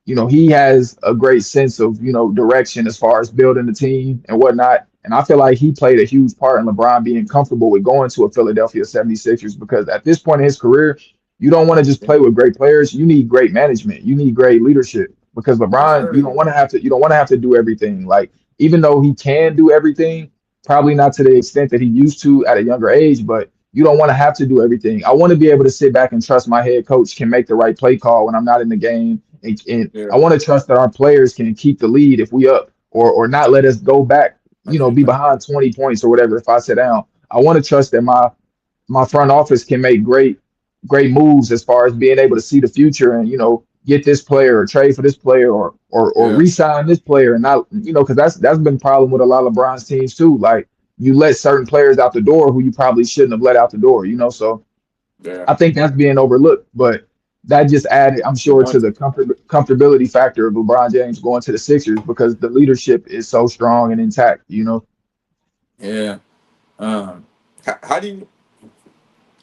he has a great sense of, direction as far as building the team and whatnot. And I feel like he played a huge part in LeBron being comfortable with going to a Philadelphia 76ers because at this point in his career, you don't want to just play with great players. You need great management. You need great leadership because Yes, LeBron, sir. you don't want to have to do everything. Like even though he can do everything, probably not to the extent that he used to at a younger age, but you don't want to have to do everything. I want to be able to sit back and trust my head coach can make the right play call when I'm not in the game. And I Yeah. want to trust that our players can keep the lead if we up or not let us go back, I get be that. behind 20 points or whatever if I sit down. I want to trust that my front office can make great moves as far as being able to see the future and get this player or trade for this player or Yeah. re-sign this player and not because that's been a problem with a lot of LeBron's teams too. Like you let certain players out the door who you probably shouldn't have let out the door. So Yeah. I think that's being overlooked, but that just added, I'm Good sure, to point. the comfortability factor of LeBron James going to the Sixers because the leadership is so strong and intact. Yeah. Um,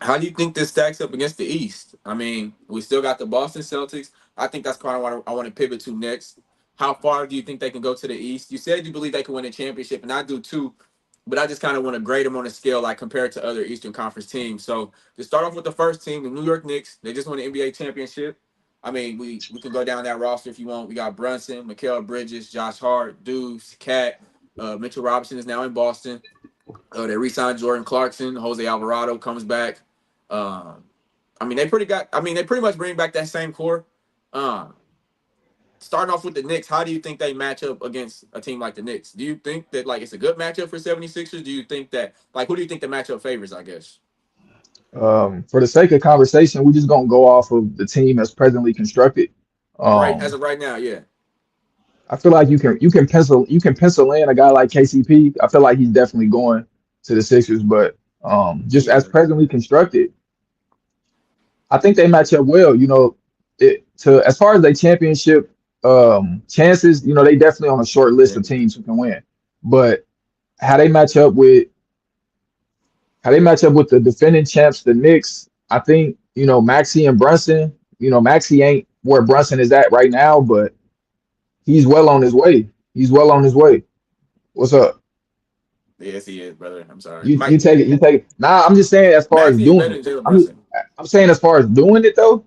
how do you think this stacks up against the East? I mean, we still got the Boston Celtics. I think that's kind of what I want to pivot to next. How far do you think they can go to the East? You said you believe they can win a championship, and I do too. But I just kind of want to grade them on a scale like compared to other Eastern Conference teams. So to start off with the first team, the New York Knicks, they just won the NBA championship. I mean, we can go down that roster if you want. We got Brunson, Mikal Bridges, Josh Hart, Deuce, Cat, Mitchell Robinson is now in Boston. They re-signed Jordan Clarkson. Jose Alvarado comes back. Um, I mean, they pretty much bring back that same core. Um, Starting off with the Knicks, how do you think they match up against a team like the Knicks? Do you think that like it's a good matchup for 76ers? Do you think that like who do you think the matchup favors, I guess? For the sake of conversation, we're just gonna go off of the team as presently constructed. Right as Um, of right now, yeah. I feel like you can pencil in a guy like KCP. I feel like he's definitely going to the Sixers, but just as Yeah. presently constructed, I think they match up well. It to as far as their championship chances, they definitely on a short list Yeah. of teams who can win. But how they match up with the defending champs, the Knicks, I think, Maxi and Brunson, Maxi ain't where Brunson is at right now, but he's well on his way. He's well on his way. What's up? Yes, he is, brother. I'm sorry. You take it, you take it. Nah, I'm just saying as far as Maxie is doing better it. than Jalen I'm Brunson. I'm saying as far as doing it though,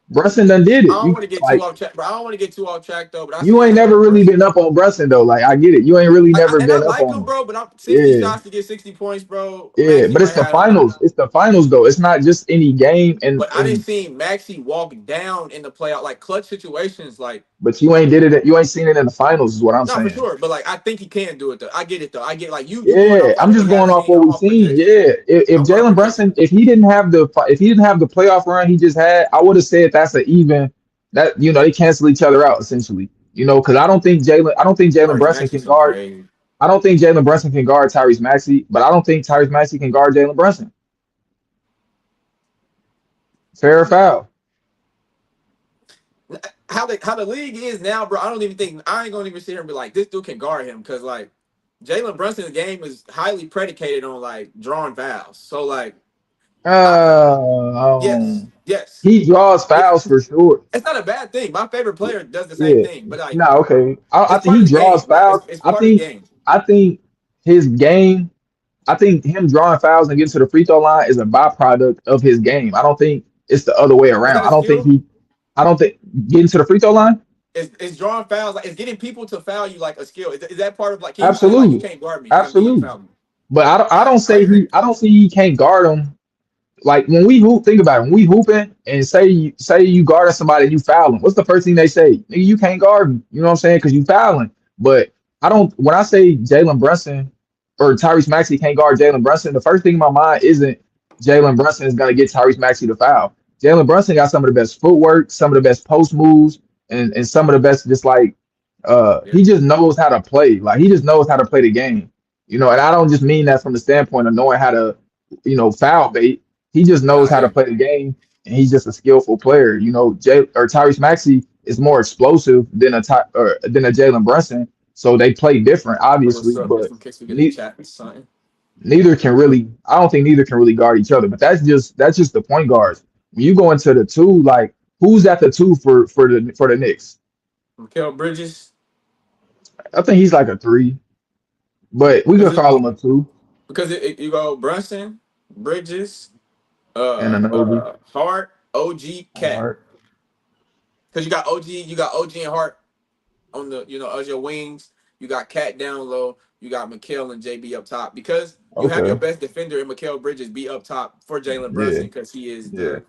Brunson done did I it. don't You want to get too like off track, but I don't want to get too off track though. But I you see ain't like never really Brunson. been up on Brunson though. Like I get it. You ain't really never And I been up like on him, him. bro. But I'm 60 Yeah. shots to get 60 points, bro. Yeah. Maxie But it's might the have him. finals. It's the finals though. It's not just any game But I didn't and see Maxie walk down in the playoff like clutch situations. Like but you ain't did it. You ain't seen it in the finals, is what I'm not for saying. sure, but like I think he can do it though. I get it though. I get like you going Yeah, off like I'm what we just going have off seen. what I'm we've off seen. projection. Yeah, if I'm going off Jalen projection. Brunson, if he didn't have the playoff run he just had, I would have said that's an even that they cancel each other out essentially. Because I don't think Jalen Tyrese Brunson Maxey's can so guard. crazy. I don't think Jalen Brunson can guard Tyrese Maxey, but I don't think Tyrese Maxey can guard Jalen Brunson. Fair or foul? How the league is now, bro. I don't even think I ain't gonna even sit here and be like this dude can guard him because like Jalen Brunson's game is highly predicated on like drawing fouls. So like I yes Um, yes he draws it's fouls for sure. it's not a bad thing. My favorite player does the same Yeah. thing, but like No, okay. I it's think part he of the draws game. Like fouls. it's I part of the think game. I think his game. I think him drawing fouls and getting to the free throw line is a byproduct of his game. I don't think it's the other way Is around. that a skill? I don't think getting to the free throw line. Is drawing fouls like is getting people to foul you like a skill? Is that part of like him saying like you Absolutely, can't guard me? I need you to absolutely. foul me. But I I agree. I don't see he can't guard him. Like when we hoop, think about it. When we hooping and say you guarding somebody and you fouling, what's the first thing they say? Nigga, you can't guard me. You know what I'm saying? Because you fouling. But I don't. When I say Jalen Brunson or Tyrese Maxey can't guard Jalen Brunson, the first thing in my mind isn't Jalen Brunson is gonna get Tyrese Maxey to foul. Jalen Brunson got some of the best footwork, some of the best post moves, and some of the best just like Yeah, he just knows how to play. Like he just knows how to play the game. You know, and I don't just mean that from the standpoint of knowing how to, foul bait. He just knows nah, how to yeah, play the game, and he's just a skillful player. You know, Jay or Tyrese Maxey is more explosive than a Jalen Brunson, so they play different, put what's obviously, up but just in case we get a ne- chat or something. neither can really. I don't think neither can really guard each other. But that's just the point guards. When you go into the two, like who's at the two for the Knicks? Mikael Bridges, I think he's like a three, but we because can call him a two you go Brunson, Bridges, and an OG. Hart, OG, Cat. Hard. Because you got OG and Hart on the as your wings. You got Cat down low. You got Mikael and JB up top because you have your Okay. best defender in Mikael Bridges be up top for Jalen Yeah. Brunson because he is Yeah.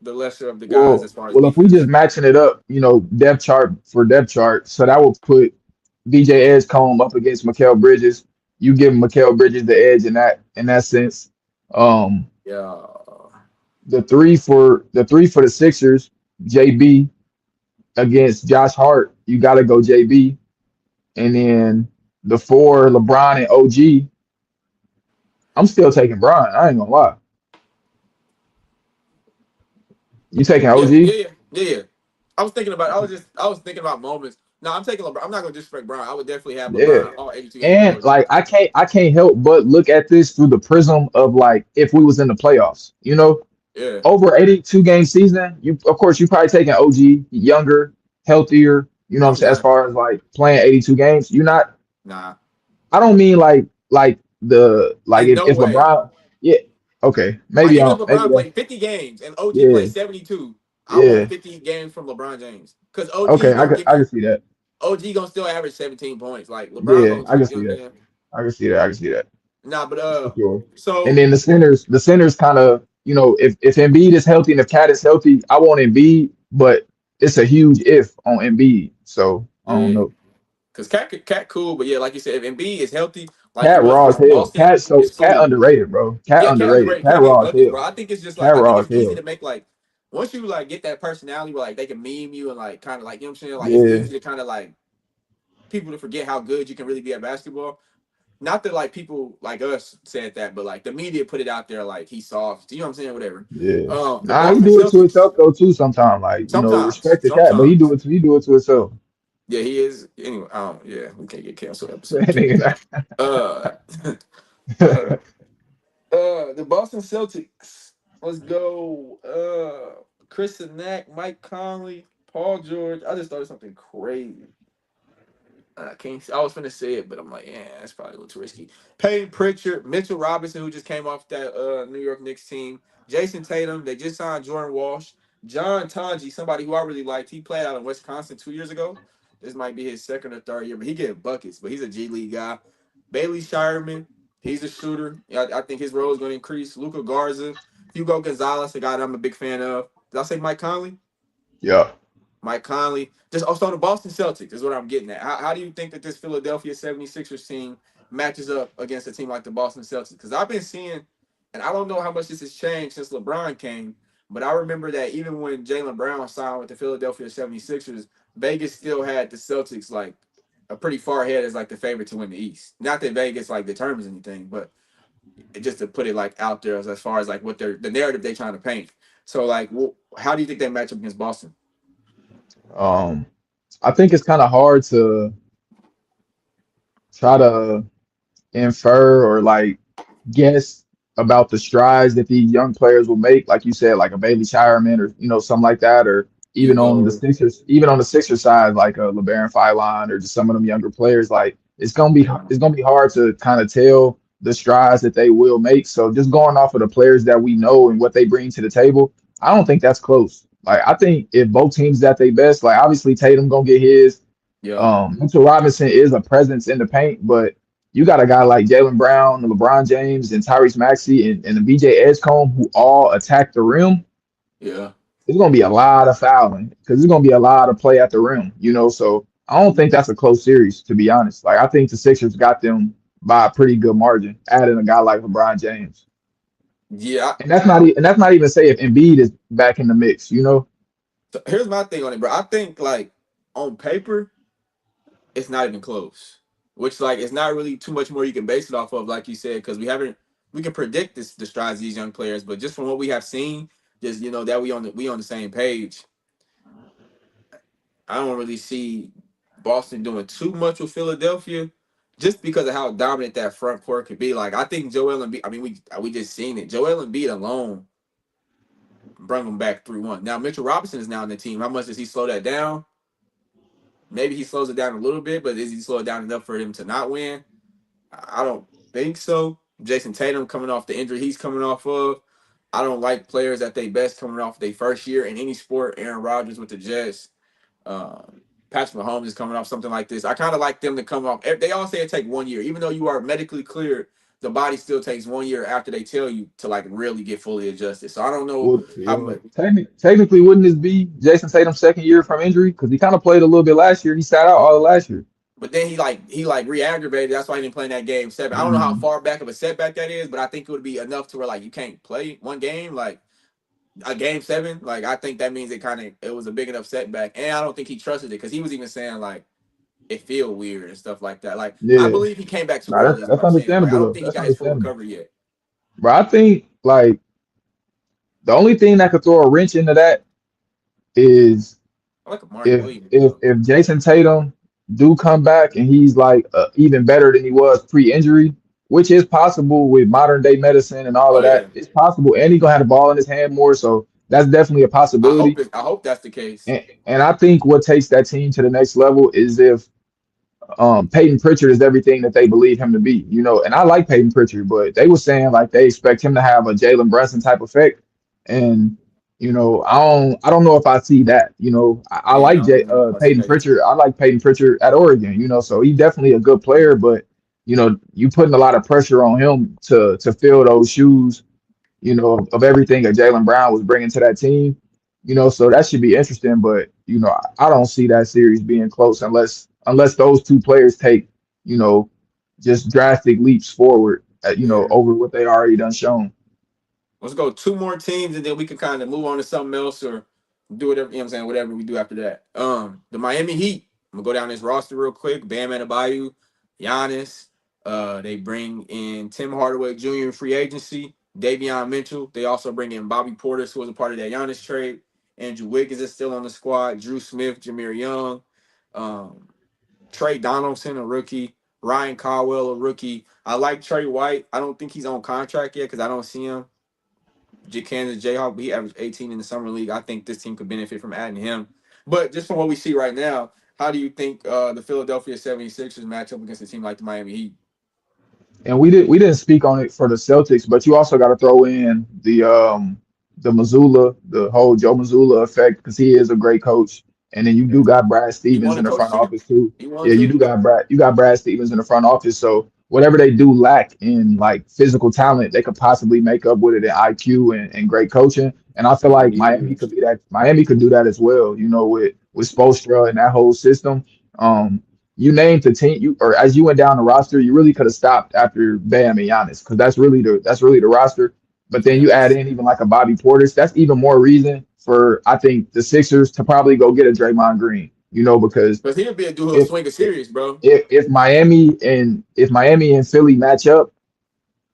the lesser of the guys Well, as far as well, if we just defense. matching it up, depth chart for depth chart, so that would put DJ Edgecombe up against Mikael Bridges. You give Mikael Bridges the edge in that sense. Um, Yeah, the three for the Sixers, JB against Josh Hart, you got to go JB, and then the four LeBron and OG. I'm still taking Bron. I ain't gonna lie. You taking yeah, yeah, OG? yeah, yeah, yeah. I was thinking about moments. No, I'm taking LeBron. I'm not gonna disrespect Brown. I would definitely have Yeah. LeBron all 82 games over And OG. like I can't help but look at this through the prism of like if we was in the playoffs, Yeah, over 82 game season, you of course you probably taking OG, younger, healthier, what I'm saying, as yeah. far as like playing 82 games. You're not Nah, I don't mean like the like in no if way. LeBron, yeah, okay. Like Maybe even if maybe LeBron that, played 50 games and OG yeah, played 72, I want yeah. 50 games from LeBron James because Okay, OG I gonna can give I can you see that. OG gonna still average 17 points. Like LeBron Yeah, gonna, I can you know see what I'm that. saying? I can see that. I can see that. Nah, but For sure. And so then the centers kind of, if Embiid is healthy and if Cat is healthy, I want Embiid, but it's a huge if on Embiid. So I don't yeah, know. because Cat cool, but yeah, like you said, if Embiid is healthy like he Cat was raw as against hell. Boston, So it's Cat cool. underrated, bro. Cat Yeah, Cat underrated. underrated. Cat Cat get raw as buckets, bro. hell. I think it's just like Cat I think raw it's as easy hell. to make like once you like get that personality where like they can meme you and like kind of like what I'm saying, like it's Yeah, easy to kind of like people to forget how good you can really be at basketball. Not that like people like us said that, but like the media put it out there like he's soft. You know what I'm saying? Whatever. yeah. The Nah, he Boston do it to Celtics, himself though too. Sometimes, like respect the Cat, but he do sometimes. it. To himself. Yeah, he is. Anyway, yeah, we can't get canceled episode two. Nigga, Uh, uh, the Boston Celtics. Let's go. Chris Nack, Mike Conley, Paul George. I just thought of something crazy. I can't. I was finna say it, but I'm like, yeah, that's probably a little too risky. Payne Pritchard, Mitchell Robinson, who just came off that New York Knicks team. Jason Tatum. They just signed Jordan Walsh. John Tonji, somebody who I really liked. He played out in Wisconsin 2 years ago. This might be his second or third year, but he get buckets. But he's a G League guy. Bailey Shireman, he's a shooter. Yeah, I think his role is going to increase. Luca Garza, Hugo Gonzalez, a guy that I'm a big fan of. Did I say Mike Conley? yeah. Mike Conley. Just also the Boston Celtics is what I'm getting at. How do you think that this Philadelphia 76ers team matches up against a team like the Boston Celtics? Because I've been seeing, and I don't know how much this has changed since LeBron came, but I remember that even when Jalen Brown signed with the Philadelphia 76ers, Vegas still had the Celtics like a pretty far ahead as like the favorite to win the East. Not that Vegas like determines anything, but just to put it like out there as far as like what they're the narrative they're trying to paint. So like, how do you think they match up against Boston? Um, I think it's kind of hard to try to infer or like guess about the strides that these young players will make, like you said, like a Bailey Shireman or something like that, or even on the Hugo. Sixers, even on the Sixers side, like a LeBaron Feiland or just some of them younger players. Like Yeah. it's gonna be hard to kind of tell the strides that they will make. So just going off of the players that we know and what they bring to the table, I don't think that's close. Like I think if both teams at their best, like obviously Tatum gonna get his. Yeah. Mitchell Robinson is a presence in the paint, but you got a guy like Jalen Brown, LeBron James, and Tyrese Maxey and BJ Edgecombe who all attack the rim. Yeah. It's going to be a lot of fouling because there's going to be a lot of play at the rim, you know. So I don't think that's a close series, to be honest. Like I think the Sixers got them by a pretty good margin, adding a guy like LeBron James, Yeah. and that's not even say if Embiid is back in the mix, you know. So here's my thing on it, bro. I think like on paper, it's not even close. Which like it's not really too much more you can base it off of, like you said, because we can predict the strides of these young players, but just from what we have seen, just that we on the same page. I don't really see Boston doing too much with Philadelphia, just because of how dominant that front court could be. Like I think Joel Embiid. I mean, we just seen it. Joel Embiid alone bring them back 3-1. Now Mitchell Robinson is now in the team. How much does he slow that down? Maybe he slows it down a little bit, but is he slow it down enough for him to not win? I don't think so. Jason Tatum coming off the injury he's coming off of. I don't like players at their best coming off their first year in any sport. Aaron Rodgers with the Jets. Patrick Mahomes is coming off something like this. I kind of like them to come off. They all say it take 1 year, even though you are medically cleared. The body still takes 1 year after they tell you to like really get fully adjusted. So I don't know how much. Technically, wouldn't this be Jason Tatum's second year from injury? Because he kind of played a little bit last year. He sat out all of last year. But then he re-aggravated. That's why he didn't play in that game 7. I don't know how Mm, far back of a setback that is, but I think it would be enough to where like you can't play one game like a game 7. Like I think that means it was a big enough setback, and I don't think he trusted it because he was even saying like it feel weird and stuff like that. Like I yeah, believe he came back too nah, early. Is what that's I'm saying. Like I understandable don't though. think he That's got his full understandable. recovery yet. But I think like the only thing that could throw a wrench into that is I like Amari Williams if though. Jason Tatum do come back and he's like even better than he was pre-injury, which is possible with modern day medicine and all Oh of yeah, that. It's possible, and he's gonna have the ball in his hand more, so that's definitely a possibility. I hope that's the case. And I think what takes that team to the next level is if Peyton Pritchard is everything that they believe him to be, you know. And I like Peyton Pritchard, but they were saying like they expect him to have a Jalen Brunson type effect, and you know, I don't know if I see that. You know, I Yeah, like I don't know if I see Peyton that either. Pritchard. I like Peyton Pritchard at Oregon. You know, so he's definitely a good player, but you know, you putting a lot of pressure on him to fill those shoes, you know, of everything that Jalen Brown was bringing to that team. You know, so that should be interesting. But you know, I don't see that series being close unless those two players take, you know, just drastic leaps forward, you know, Yeah. over what they already done shown. Let's go two more teams and then we can kind of move on to something else or do whatever, you know what I'm saying, whatever we do after that. The Miami Heat. I'm gonna go down this roster real quick. Bam Adebayo, Giannis. They bring in Tim Hardaway Jr. in free agency, Davion Mitchell. They also bring in Bobby Portis, who was a part of that Giannis trade. Andrew Wiggins is still on the squad. Drew Smith, Jameer Young, um, Trey Donaldson, a rookie. Ryan Caldwell, a rookie. I like Trey White. I don't think he's on contract yet because I don't see him. Kansas Jayhawk, he averaged 18 in the summer league. I think this team could benefit from adding him. But just from what we see right now, how do you think the Philadelphia 76ers match up against a team like the Miami Heat? And we didn't speak on it for the Celtics, but you also got to throw in the Missoula, the whole Joe Missoula effect because he is a great coach. And then you Yeah. do got Brad He Stevens won a in the coach front chip. office too. He won Yeah, too. You got Brad Stevens in the front office. So whatever they do lack in like physical talent, they could possibly make up with it in IQ and great coaching. And I feel like Miami Yes. could be that. Miami could do that as well. You know, with Spoelstra and that whole system. You named the team, you or as you went down the roster, you really could have stopped after Bam and Giannis because that's really the roster. But then you add Yes. in even like a Bobby Portis, that's even more reason for I think the Sixers to probably go get a Draymond Green. You know, because Because he'll be a dude who'll if swing a if series, bro. if Miami and Philly match up,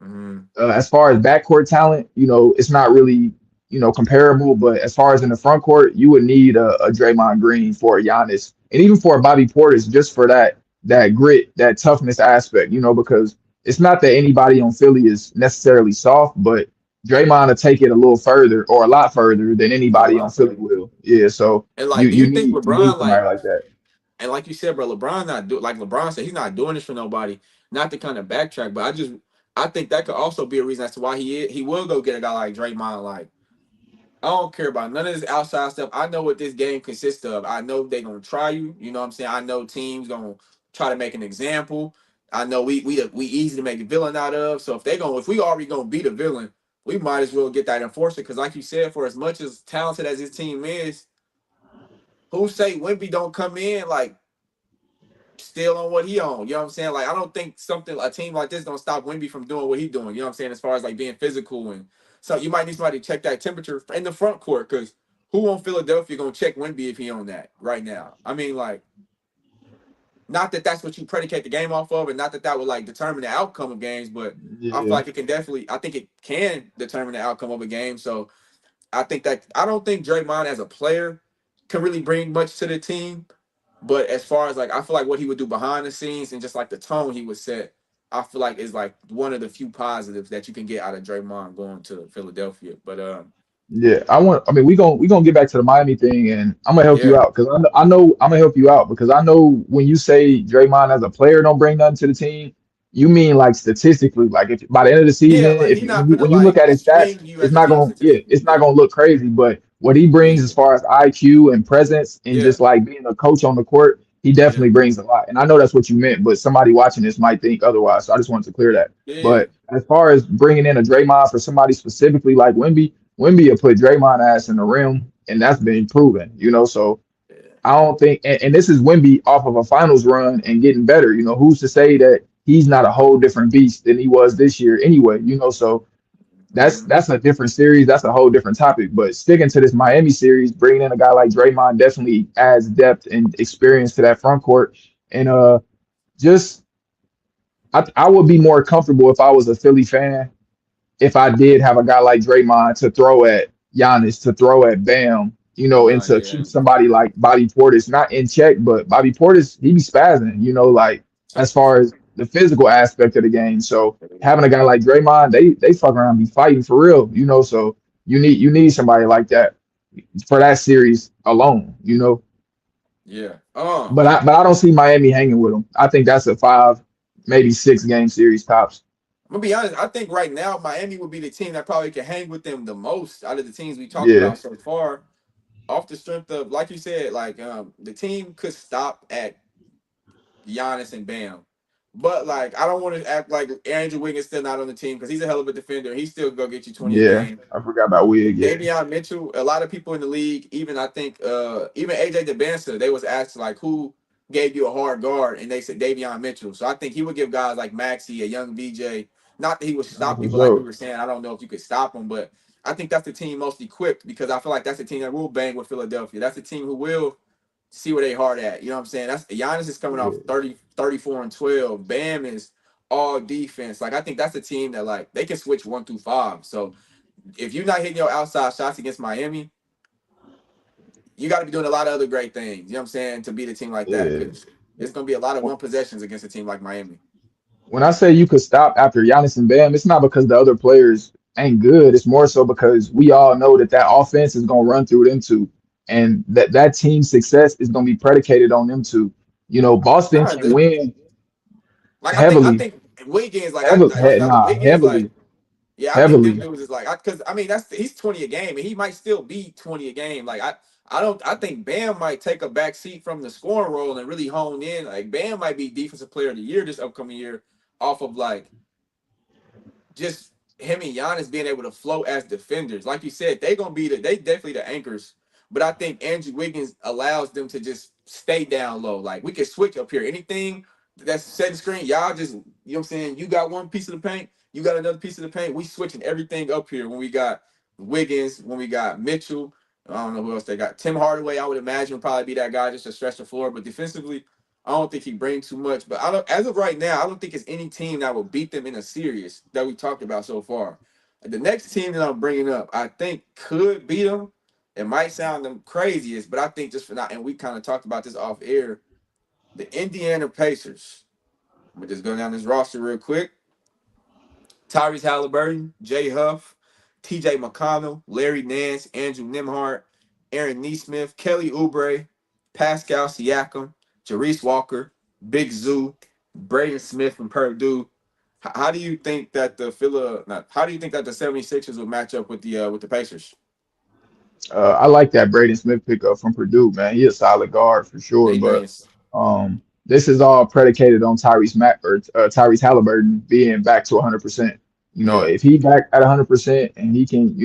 Mm-hmm. as far as backcourt talent, you know, it's not really, you know, comparable. But as far as in the front court, you would need a Draymond Green for a Giannis and even for a Bobby Portis just for that grit, that toughness aspect, you know, because it's not that anybody on Philly is necessarily soft, but Draymond will take it a little further or a lot further than Yeah, a anybody on lot Philly further. will. Yeah, so And like, do you think you need LeBron somebody like like that. And like you said, bro, LeBron not do like LeBron said, he's not doing this for nobody. Not to kind of backtrack, but I think that could also be a reason as to why he will go get a guy like Draymond. Like I don't care about none of this outside stuff. I know what this game consists of. I know they're gonna try you. You know what I'm saying? I know teams gonna try to make an example. I know we easy to make a villain out of. So if we already gonna beat a villain, we might as well get that enforcer. Because like you said, for as much as talented as his team is, who say Wimby don't come in like still on what he on? You know what I'm saying? Like I don't think something a team like this don't stop Wimby from doing what he doing. You know what I'm saying? As far as like being physical and so you might need somebody to check that temperature in the front court because who on Philadelphia gonna check Wimby if he on that right now? I mean, like not that that's what you predicate the game off of, and not that that would like determine the outcome of games, but I feel Yeah, like it can definitely. I think it can determine the outcome of a game. So I think that I don't think Draymond as a player can really bring much to the team. But as far as like, I feel like what he would do behind the scenes and just like the tone he would set, I feel like is like one of the few positives that you can get out of Draymond going to Philadelphia. But yeah. I mean, we gonna get back to the Miami thing, and I'm gonna help you yeah, out because I know I'm gonna help you out because I know when you say Draymond as a player don't bring nothing to the team, you mean like statistically, like if by the end of the yeah, season, like if he not when gonna you look like at his stats, swing you as a team statistically. it's not Yeah, gonna look crazy, but what he brings as yeah, far as IQ and presence and yeah, just like being a coach on the court, he yeah, definitely brings a lot. And I know that's what you meant, but somebody watching this might think otherwise. So I just wanted to clear that. yeah, But as far as bringing in a Draymond for somebody specifically like Wemby will put Draymond ass in the rim, and that's been proven, So yeah. I don't think, and this is Wemby off of a finals run and getting better. Who's to say that he's not a whole different beast than he was this year anyway? So Mm-hmm. that's a different series. That's a whole different topic. But sticking to this Miami series, bringing in a guy like Draymond definitely adds depth and experience to that front court. And just I would be more comfortable if I was a Philly fan if I did have a guy like Draymond to throw at Giannis, to throw at Bam, and to Yeah. keep somebody like Bobby Portis not in check, but Bobby Portis, he be spazzing, like as far as the physical aspect of the game. So having a guy like Draymond, they fuck around be fighting for real, So you need somebody like that for that series alone. Yeah. But I don't see Miami hanging with them. I think that's a 5, maybe 6 game series tops. I'm gonna be honest. I think right now Miami would be the team that probably can hang with them the most out of the teams we talked Yeah, about so far. Off the strength of, like you said, like the team could stop at Giannis and Bam. But like I don't want to act like Andrew Wiggins still not on the team because he's a hell of a defender. He still go get you 20 a yeah. game. I forgot about Wig. Yeah. Davion Mitchell, a lot of people in the league, even I think even AJ DeBansa, they was asked like who gave you a hard guard, and they said Davion Mitchell. So I think he would give guys like Maxi, a young BJ, not that he would Oh, stop for people like we sure. were saying. I don't know if you could stop him, but I think that's the team most equipped because I feel like that's the team that will bang with Philadelphia. That's the team who will see where they hard at. You know what I'm saying? That's Giannis is coming off Yeah, 34 and 12. Bam is all defense. Like I think that's a team that like they can switch 1 through 5. So if you're not hitting your outside shots against Miami, you got to be doing a lot of other great things. You know what I'm saying? To beat a team like that, yeah. because it's going to be a lot of one possessions against a team like Miami. When I say you could stop after Giannis and Bam, it's not because the other players ain't good. It's more so because we all know that offense is going to run through them two, and that team's success is going to be predicated on them two. Boston can Kinda. win Like I heavily, think Wiggins, like heavily, that's another Wiggins, like heavily, yeah, I think them heavily. dudes is like because I mean that's he's 20 a game and he might still be 20 a game. Like I don't I think Bam might take a back seat from the scoring role and really hone in. Like Bam might be defensive player of the year this upcoming year off of like just him and Giannis being able to float as defenders. Like you said, they definitely the anchors. But I think Andrew Wiggins allows them to just stay down low. Like we can switch up here. Anything that's setting screen, y'all just you know what I'm saying. You got one piece of the paint, you got another piece of the paint. We switching everything up here when we got Wiggins, when we got Mitchell. I don't know who else they got. Tim Hardaway, I would imagine, would probably be that guy just to stretch the floor. But defensively, I don't think he brings too much. But I don't as of right now, I don't think it's any team that will beat them in a series that we talked about so far. The next team that I'm bringing up, I think could beat them. It might sound them craziest, but I think just for now, and we kind of talked about this off air, the Indiana Pacers. I'm gonna just go down this roster real quick. Tyrese Halliburton, Jay Huff, T.J. McConnell, Larry Nance, Andrew Nimhart, Aaron Neesmith, Kelly Oubre, Pascal Siakam, Jarice Walker, Big Zoo, Braden Smith from Purdue. How do you think that how do you think that the 76ers will match up with the Pacers? I like that Braden Smith pickup from Purdue, man. He a solid guard for sure, He but brings this is all predicated on Tyrese Halliburton being back to 100%. You know, yeah, if he back at 100% and he can,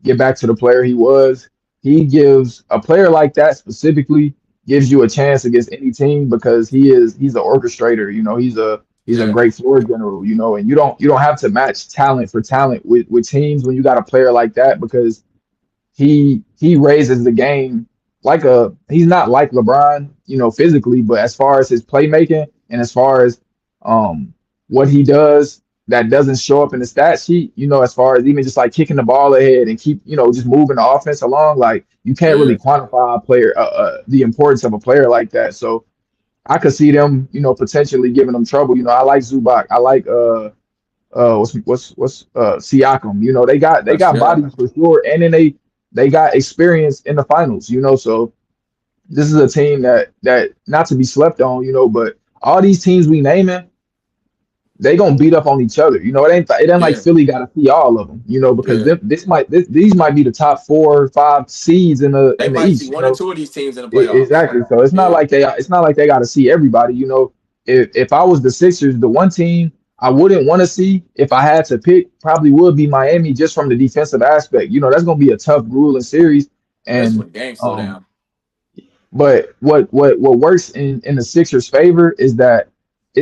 get back to the player he was, he gives a player like that specifically gives you a chance against any team because he's an orchestrator. You know, he's a yeah, great floor general. You know, and you don't have to match talent for talent with teams when you got a player like that because he raises the game he's not like LeBron, physically, but as far as his playmaking and as far as um what he does that doesn't show up in the stat sheet, as far as even just like kicking the ball ahead and keep, just moving the offense along, like you can't really yeah. quantify a player the importance of a player like that. So I could see them, potentially giving them trouble. I like Zubac. I like what's Siakam. They got Yeah. bodies for sure, and then they got experience in the finals. So this is a team that not to be slept on. But all these teams we naming, they gonna beat up on each other. It ain't like Yeah, Philly got to see all of them. Because yeah. these might be the top 4 or 5 seeds in the They in the might see East. one or two of these teams in the playoffs. Exactly. So Yeah, it's not like they got to see everybody. If I was the Sixers, the one team I wouldn't want to see if I had to pick probably would be Miami just from the defensive aspect. That's going to be a tough, grueling series. especially And when games slow um, down. but what works in the Sixers' favor is that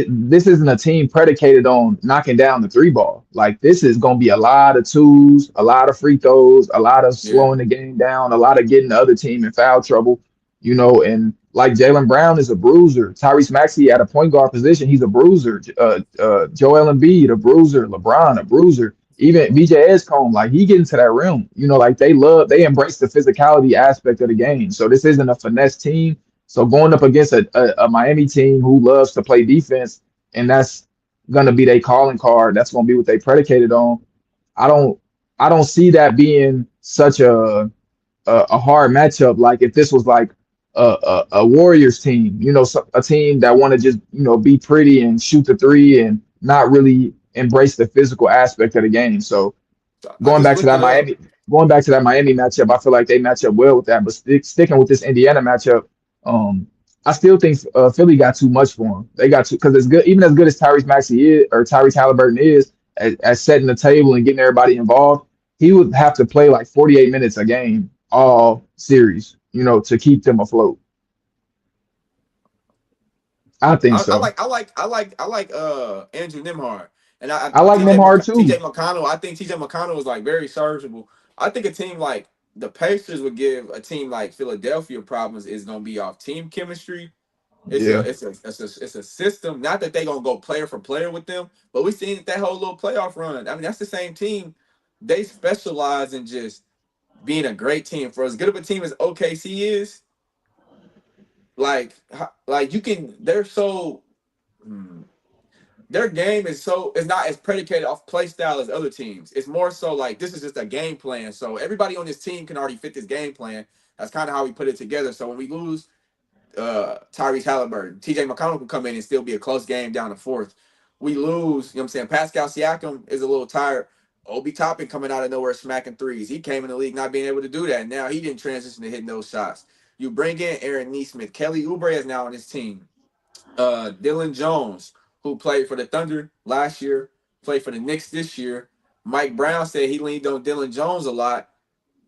this isn't a team predicated on knocking down the three ball. Like this is going to be a lot of twos, a lot of free throws, a lot of Yeah, slowing the game down, a lot of getting the other team in foul trouble. And like Jalen Brown is a bruiser. Tyrese Maxey at a point guard position, he's a bruiser. Joel Embiid, a bruiser. LeBron, a bruiser. Even BJ Escombe, like he get into that realm. Like they embrace the physicality aspect of the game. So this isn't a finesse team. So going up against a Miami team who loves to play defense, and that's gonna be their calling card. That's gonna be what they predicated on. I don't I don't see that being such a hard matchup. Like if this was like a Warriors team, a team that want to just be pretty and shoot the three and not really embrace the physical aspect of the game. So so I going just back to looked that it up. Miami, going back to that Miami matchup, I feel like they match up well with that. But sticking with this Indiana matchup, um, I still think Philly got too much for them. They got too because it's good, even as good as Tyrese Maxey is or Tyrese Halliburton is at setting the table and getting everybody involved. He would have to play like 48 minutes a game all series, to keep them afloat. I think so. I like Andrew Nimhard, and I like Nembhard TJ too. McConnell. I think TJ McConnell is like very serviceable. I think a team like the Pacers would give a team like Philadelphia problems is going to be off team chemistry. Yeah. It's a system. Not that they gonna go player for player with them, but we seen that whole little playoff run. I mean, that's the same team. They specialize in just being a great team. For as good of a team as OKC is, like you can. They're so. hmm, their game is not as predicated off play style as other teams. It's more so like this is just a game plan. So everybody on this team can already fit this game plan. That's kind of how we put it together. So when we lose Tyrese Halliburton, TJ McConnell can come in and still be a close game down the fourth. We lose, you know what I'm saying? Pascal Siakam is a little tired. Obi Toppin coming out of nowhere smacking threes. He came in the league not being able to do that. Now he didn't transition to hitting those shots. You bring in Aaron Neesmith. Kelly Oubre is now on his team. Dylan Jones, who played for the Thunder last year, played for the Knicks this year. Mike Brown said he leaned on Dylan Jones a lot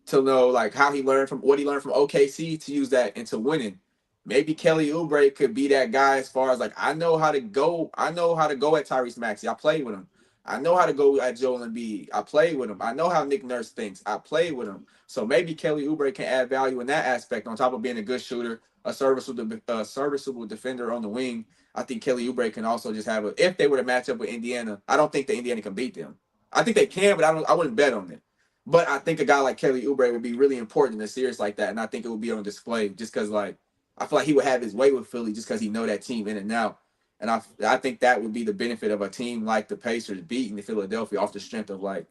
to know like how he learned from what he learned from OKC to use that into winning. Maybe Kelly Oubre could be that guy as far as like I know how to go. I know how to go at Tyrese Maxey. I played with him. I know how to go at Joel Embiid. I played with him. I know how Nick Nurse thinks. I played with him. So maybe Kelly Oubre can add value in that aspect on top of being a good shooter, a serviceable defender on the wing. I think Kelly Oubre can also just have a. If they were to match up with Indiana, I don't think the Indiana can beat them. I think they can, but I don't. I wouldn't bet on it. But I think a guy like Kelly Oubre would be really important in a series like that, and I think it would be on display just because, like, I feel like he would have his way with Philly just because he know that team in and out, and I think that would be the benefit of a team like the Pacers beating the Philadelphia off the strength of like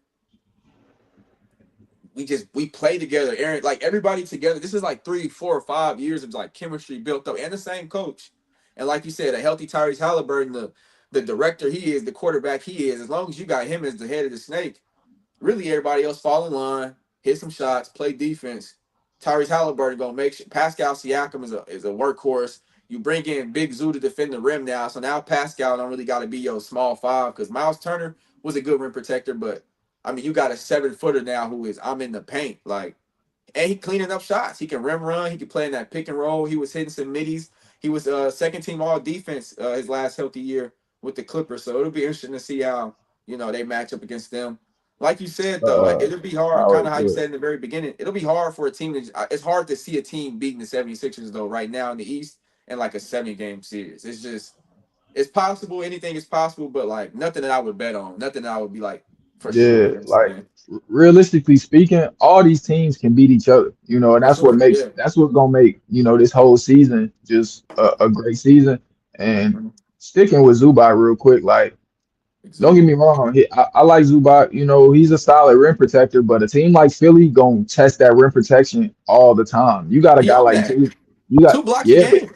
we play together, Aaron, like everybody together. This is like 3, 4, or 5 years of like chemistry built up, and the same coach. And like you said, a healthy Tyrese Halliburton, the director he is, the quarterback he is, as long as you got him as the head of the snake, really everybody else fall in line, hit some shots, play defense. Tyrese Halliburton gonna make sure Pascal Siakam is a workhorse. You bring in Big Zoo to defend the rim now, so now Pascal don't really got to be your small five because Miles Turner was a good rim protector, but I mean you got a 7 footer now who is I'm in the paint like, and he cleaning up shots. He can rim run. He can play in that pick and roll. He was hitting some middies. He was second team all defense his last healthy year with the Clippers. So it'll be interesting to see how they match up against them. Like you said though, Uh, it'll be hard. Kind Howard, of how you good. said in the very beginning. It'll be hard for a team to. It's hard to see a team beating the 76ers though right now in the East in like a 70 game series. It's possible. Anything is possible, but like nothing that I would bet on. Nothing that I would be like for sure. Yeah, You know what I'm like saying? realistically speaking, all these teams can beat each other, and For sure. Yeah. that's what's gonna make, this whole season just a great season. And Mhm. sticking with Zubac real quick, like don't Zoo. get me wrong, I like Zubac, he's a solid rim protector, but a team like Philly gonna test that rim protection all the time. You got a He guy owned like that. Jay, you got 2 blocks a yeah, but game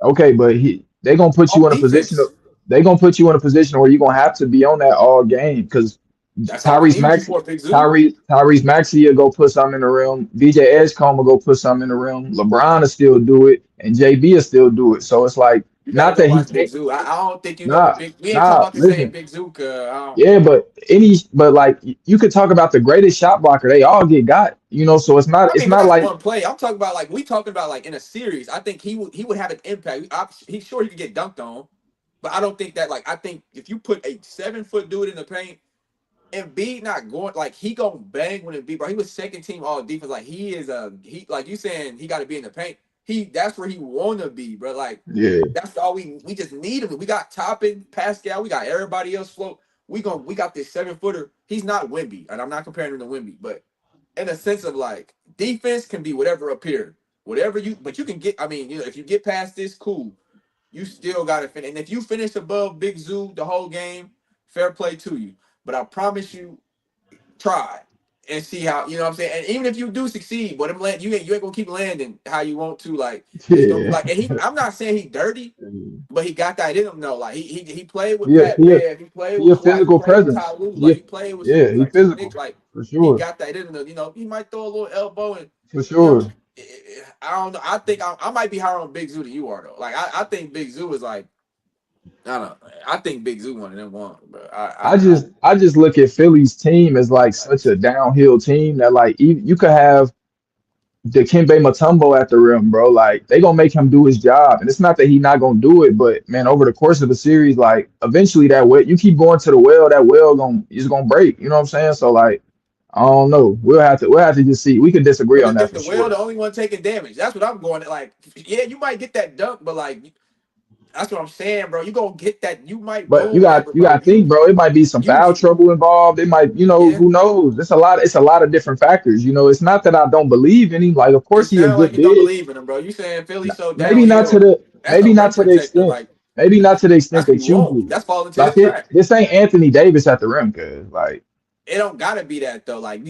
okay, but they gonna put on you in a position of defense. they gonna put you in a position where you're gonna have to be on that all game because That's all we Tyrese needed you Maxey, for, Big Zoo. Tyrese Maxey will go put something in the rim. VJ Edgecombe will go put something in the rim. LeBron will still do it, and JB will still do it. So it's like You got to not go that he watch Big can't. Zoo. I don't think you know the Nah, big. We ain't talking nah. about the same Listen, Big Zoo. Cause I don't. yeah, but like you could talk about the greatest shot blocker. They all get got. So it's not I it's mean, but not that's like one play. I'm talking about like we talking about like in a series. I think he would have an impact. He's sure he could get dunked on, but I don't think that like I think if you put a 7 foot dude in the paint, Embiid not going like he gonna bang when Embiid, bro. He was second team all defense. Like he is he like you saying he got to be in the paint. That's where he wanna be, bro. Like yeah that's all we just need him. We got Toppin, Pascal, we got everybody else float. We got this 7 footer. He's not Wimby, and I'm not comparing him to Wimby, but in a sense of like defense can be whatever up here, whatever but you can get. I mean, if you get past this, cool. You still got to finish, and if you finish above Big Zoo the whole game, fair play to you. But I promise you, try and see how what I'm saying. And even if you do succeed, but you ain't gonna keep landing how you want to. Like it's gonna be yeah like, and I'm not saying he dirty, but he got that in him though. Like he played with he a, Pat he a, Bev, he played he with a Kawhi, he physical played with presence. Ty Lue, like he played with some Yeah, he like some physical Knicks, like for he sure got that in him. He might throw a little elbow and for you know. sure. I don't know. I think I might be higher on Big Zoo than you are though. Like I think Big Zoo is like I don't know. I think Big Zoo one of them one, but I just look at Philly's team as like like such a downhill team that like you could have the Dikembe Mutombo at the rim, bro. Like they gonna make him do his job, and it's not that he not gonna do it, but man, over the course of the series, like eventually that well, you keep going to the well, that well is gonna break. You know what I'm saying? So like, I don't know. We'll have to just see. We could disagree But on that is for the whale sure. the only one taking damage? That's what I'm going at. Like, yeah, you might get that dunk, but like, that's what I'm saying, bro. You gonna get that? You might But go you got whatever, you bro. got to think, bro. It might be some You foul get, trouble involved. It might, yeah. who knows? It's a lot of different factors. It's not that I don't believe in him. Like, of It course, he a sounds like good you don't big. believe in him, bro. You saying Philly so Maybe not to downhill? the That's a maybe not rim to the protector. extent. Like, Maybe not to the extent that's what you that you want. do. That's falling to his Like trap. this ain't Anthony Davis at the rim, cause like It don't gotta be that though. Like,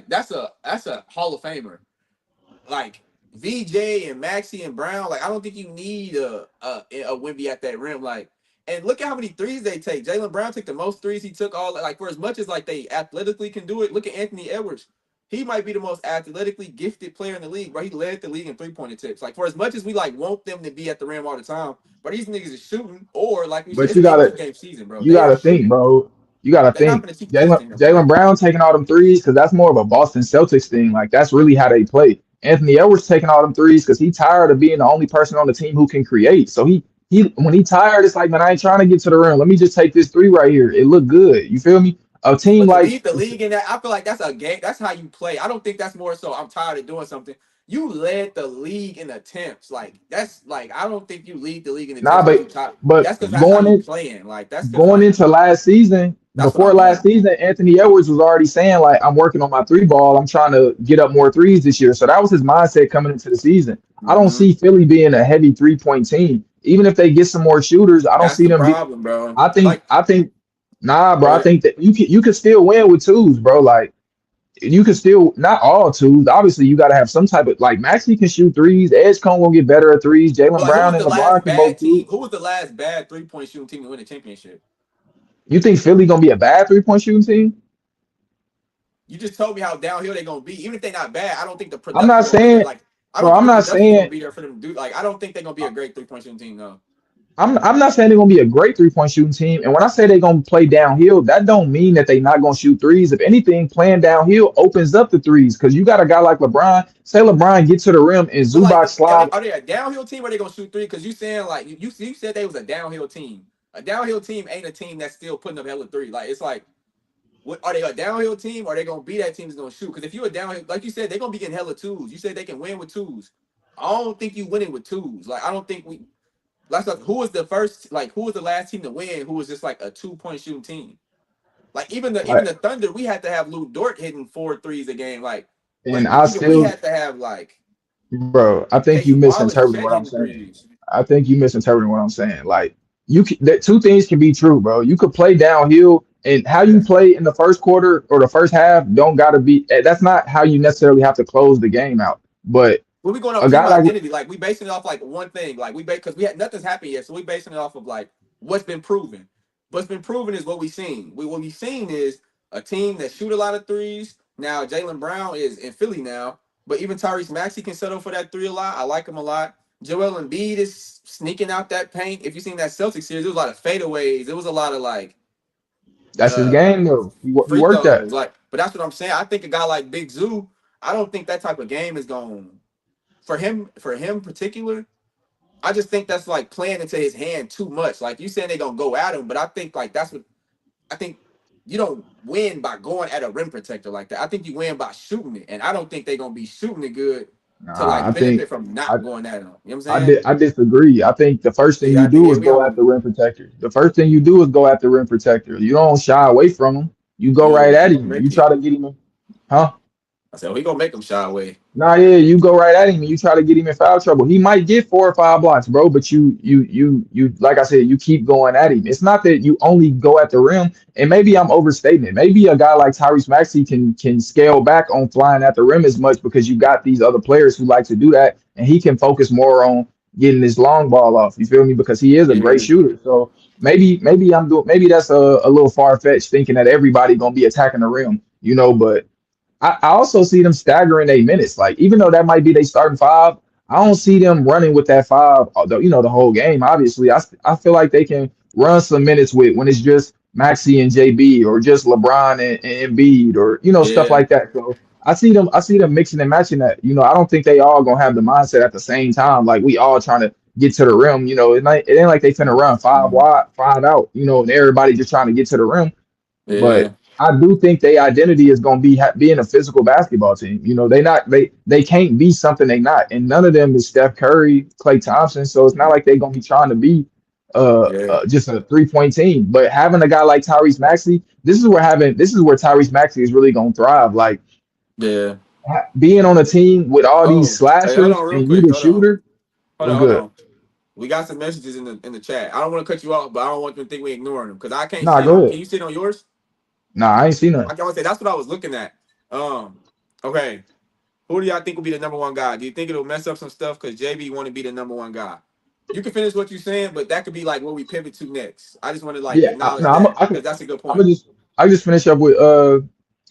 that's a Hall of Famer. Like VJ and Maxi and Brown, like I don't think you need a Wimby at that rim. Like, and look at how many threes they take. Jalen Brown took the most threes he took all like for as much as like they athletically can do it. Look at Anthony Edwards. He might be the most athletically gifted player in the league, bro. He led the league in 3 point attempts. Like for as much as we like want them to be at the rim all the time, but these niggas is shooting, or like we said, but it's an 82 game season, bro. you They are gotta think, shooting. bro. You gotta They're not think. gonna keep Jalen testing them, bro. Jalen Brown taking all them threes because that's more of a Boston Celtics thing. Like that's really how they play. Anthony Edwards taking all them threes because he tired of being the only person on the team who can create. So he when he tired, it's like, man, I ain't trying to get to the rim. Let me just take this three right here. It look good. You feel me? A team But to like lead the league in that, I feel like that's a game. That's how you play. I don't think that's more so. I'm tired of doing something. You led the league in attempts. Like that's like I don't think you lead the league in nah, attempts because you but tired. but That's because that's how going you in playing. Like that's because going like into last season, that's what I before last mean. season, Anthony Edwards was already saying like, I'm working on my three ball. I'm trying to get up more threes this year. So that was his mindset coming into the season. I don't Hmm. see Philly being a heavy 3 point team. Even if they get some more shooters, I don't That's see the them get. problem, bro. I think Like I think nah, go bro. I ahead. think that you can still win with twos, bro. Like You can still not all twos. Obviously, you got to have some type of like Maxey can shoot threes. Edge Cone will get better at threes. But Jalen like, who Brown was and the LeBron last can both bad team? shoot. Who was the last bad 3-point shooting team to win the championship? You think Philly gonna be a bad 3-point shooting team? You just told me how downhill they're gonna be. Even if they're not bad, I don't think the I'm production not gonna be there. saying, Like, I don't bro. think I'm the not production is gonna saying. be there for them to do. Like, I don't think they're gonna be a great 3-point shooting team. No. I'm not saying they're gonna be a great 3-point shooting team. And when I say they're gonna play downhill, that don't mean that they're not gonna shoot threes. If anything, playing downhill opens up the threes because you got a guy like LeBron. Say LeBron get to the rim and But like, Zubac slide. are they a downhill team or are they gonna shoot three? Because you saying like you said they was a downhill team. A downhill team ain't a team that's still putting up hella three. Like it's like, what are they a downhill team? Or are they gonna be that team that's gonna shoot? Because if you're a downhill, like you said, they're gonna be getting hella twos. You said they can win with twos. I don't think you winning with twos. Like I don't think we. Last like, who was the first? Like who was the last team to win? Who was just like a 2-point shooting team? Like even Like, the Thunder, we had to have Lou Dort hitting 4 threes a game. and Like I even we still, had to have like bro, I think you Casey Wallace and misinterpreting Shet what I'm hitting saying. threes. I think you misinterpreting what I'm saying. Like that two things can be true, bro. You could play downhill, and how you Yeah. play in the first quarter or the first half don't gotta be. That's not how you necessarily have to close the game out. But When we going off a team guy like identity, like we basing it off like one thing, like we because we had nothing's happened yet, so we basing it off of like what's been proven. What's been proven is what we seen. What we seen is a team that shoot a lot of threes. Now Jalen Brown is in Philly now, but even Tyrese Maxey can settle for that three a lot. I like him a lot. Joel Embiid is sneaking out that paint. If you seen that Celtics series, there was a lot of fadeaways. There was a lot of like that's his uh game though. He free worked that. throws. Like, but that's what I'm saying. I think a guy like Big Zoo, I don't think that type of game is going for him particular. I just think that's like playing into his hand too much. Like you saying they gonna go at him, but I think like that's what I think you don't win by going at a rim protector like that. I think you win by shooting it. And I don't think they're gonna be shooting it good to Nah, like I think benefit from I not going at him. You know what I'm saying? I disagree. I think the first thing Yeah, you I think do yeah, is we go on at the rim protector. The first thing you do is go at the rim protector. You don't shy away from him. You go right yeah, he at gonna him. You make try it. to get him, huh? I said, well, he gonna make him shy away. Nah, yeah, you go right at him and you try to get him in foul trouble. He might get 4 or 5 blocks, bro, but like I said, you keep going at him. It's not that you only go at the rim, and maybe I'm overstating it. Maybe a guy like Tyrese Maxey can scale back on flying at the rim as much because you got these other players who like to do that, and he can focus more on getting this long ball off. You feel me? Because he is a great Yeah, shooter. So maybe that's a little far fetched thinking that everybody gonna be attacking the rim, but. I also see them staggering their minutes. Like even though that might be their starting five, I don't see them running with that five. Although the whole game. Obviously, I feel like they can run some minutes with when it's just Maxi and JB or just LeBron and Embiid or stuff yeah, like that. So I see them mixing and matching that. I don't think they all gonna have the mindset at the same time. Like we all trying to get to the rim. It ain't like they finna run five wide, five out. And everybody just trying to get to the rim. yeah, But I do think their identity is going to be being a physical basketball team. They can't be something they not, and none of them is Steph Curry, Klay Thompson. So it's not like they're going to be trying to be yeah, just a 3-point team. But having a guy like Tyrese Maxey, this is where Tyrese Maxey is really going to thrive. Like yeah. being on a team with all these Oh, hey, hold slashers on real and you quick. the Hold on. shooter Hold was on, hold good. on. We got some messages in the chat. I don't want to cut you off, but I don't want them to think we ignoring them because I can't Nah, see it go on. Can ahead. you see it on yours? Nah, I ain't seen I nothing. can say that's what I was looking at. Um, okay. Who do y'all think will be the number one guy? Do you think it'll mess up some stuff because JB want to be the number one guy? You can finish what you're saying, but that could be like what we pivot to next. I just want to like Yeah, acknowledge no, I'm that I can because that's a good I'm point. just I just finish up with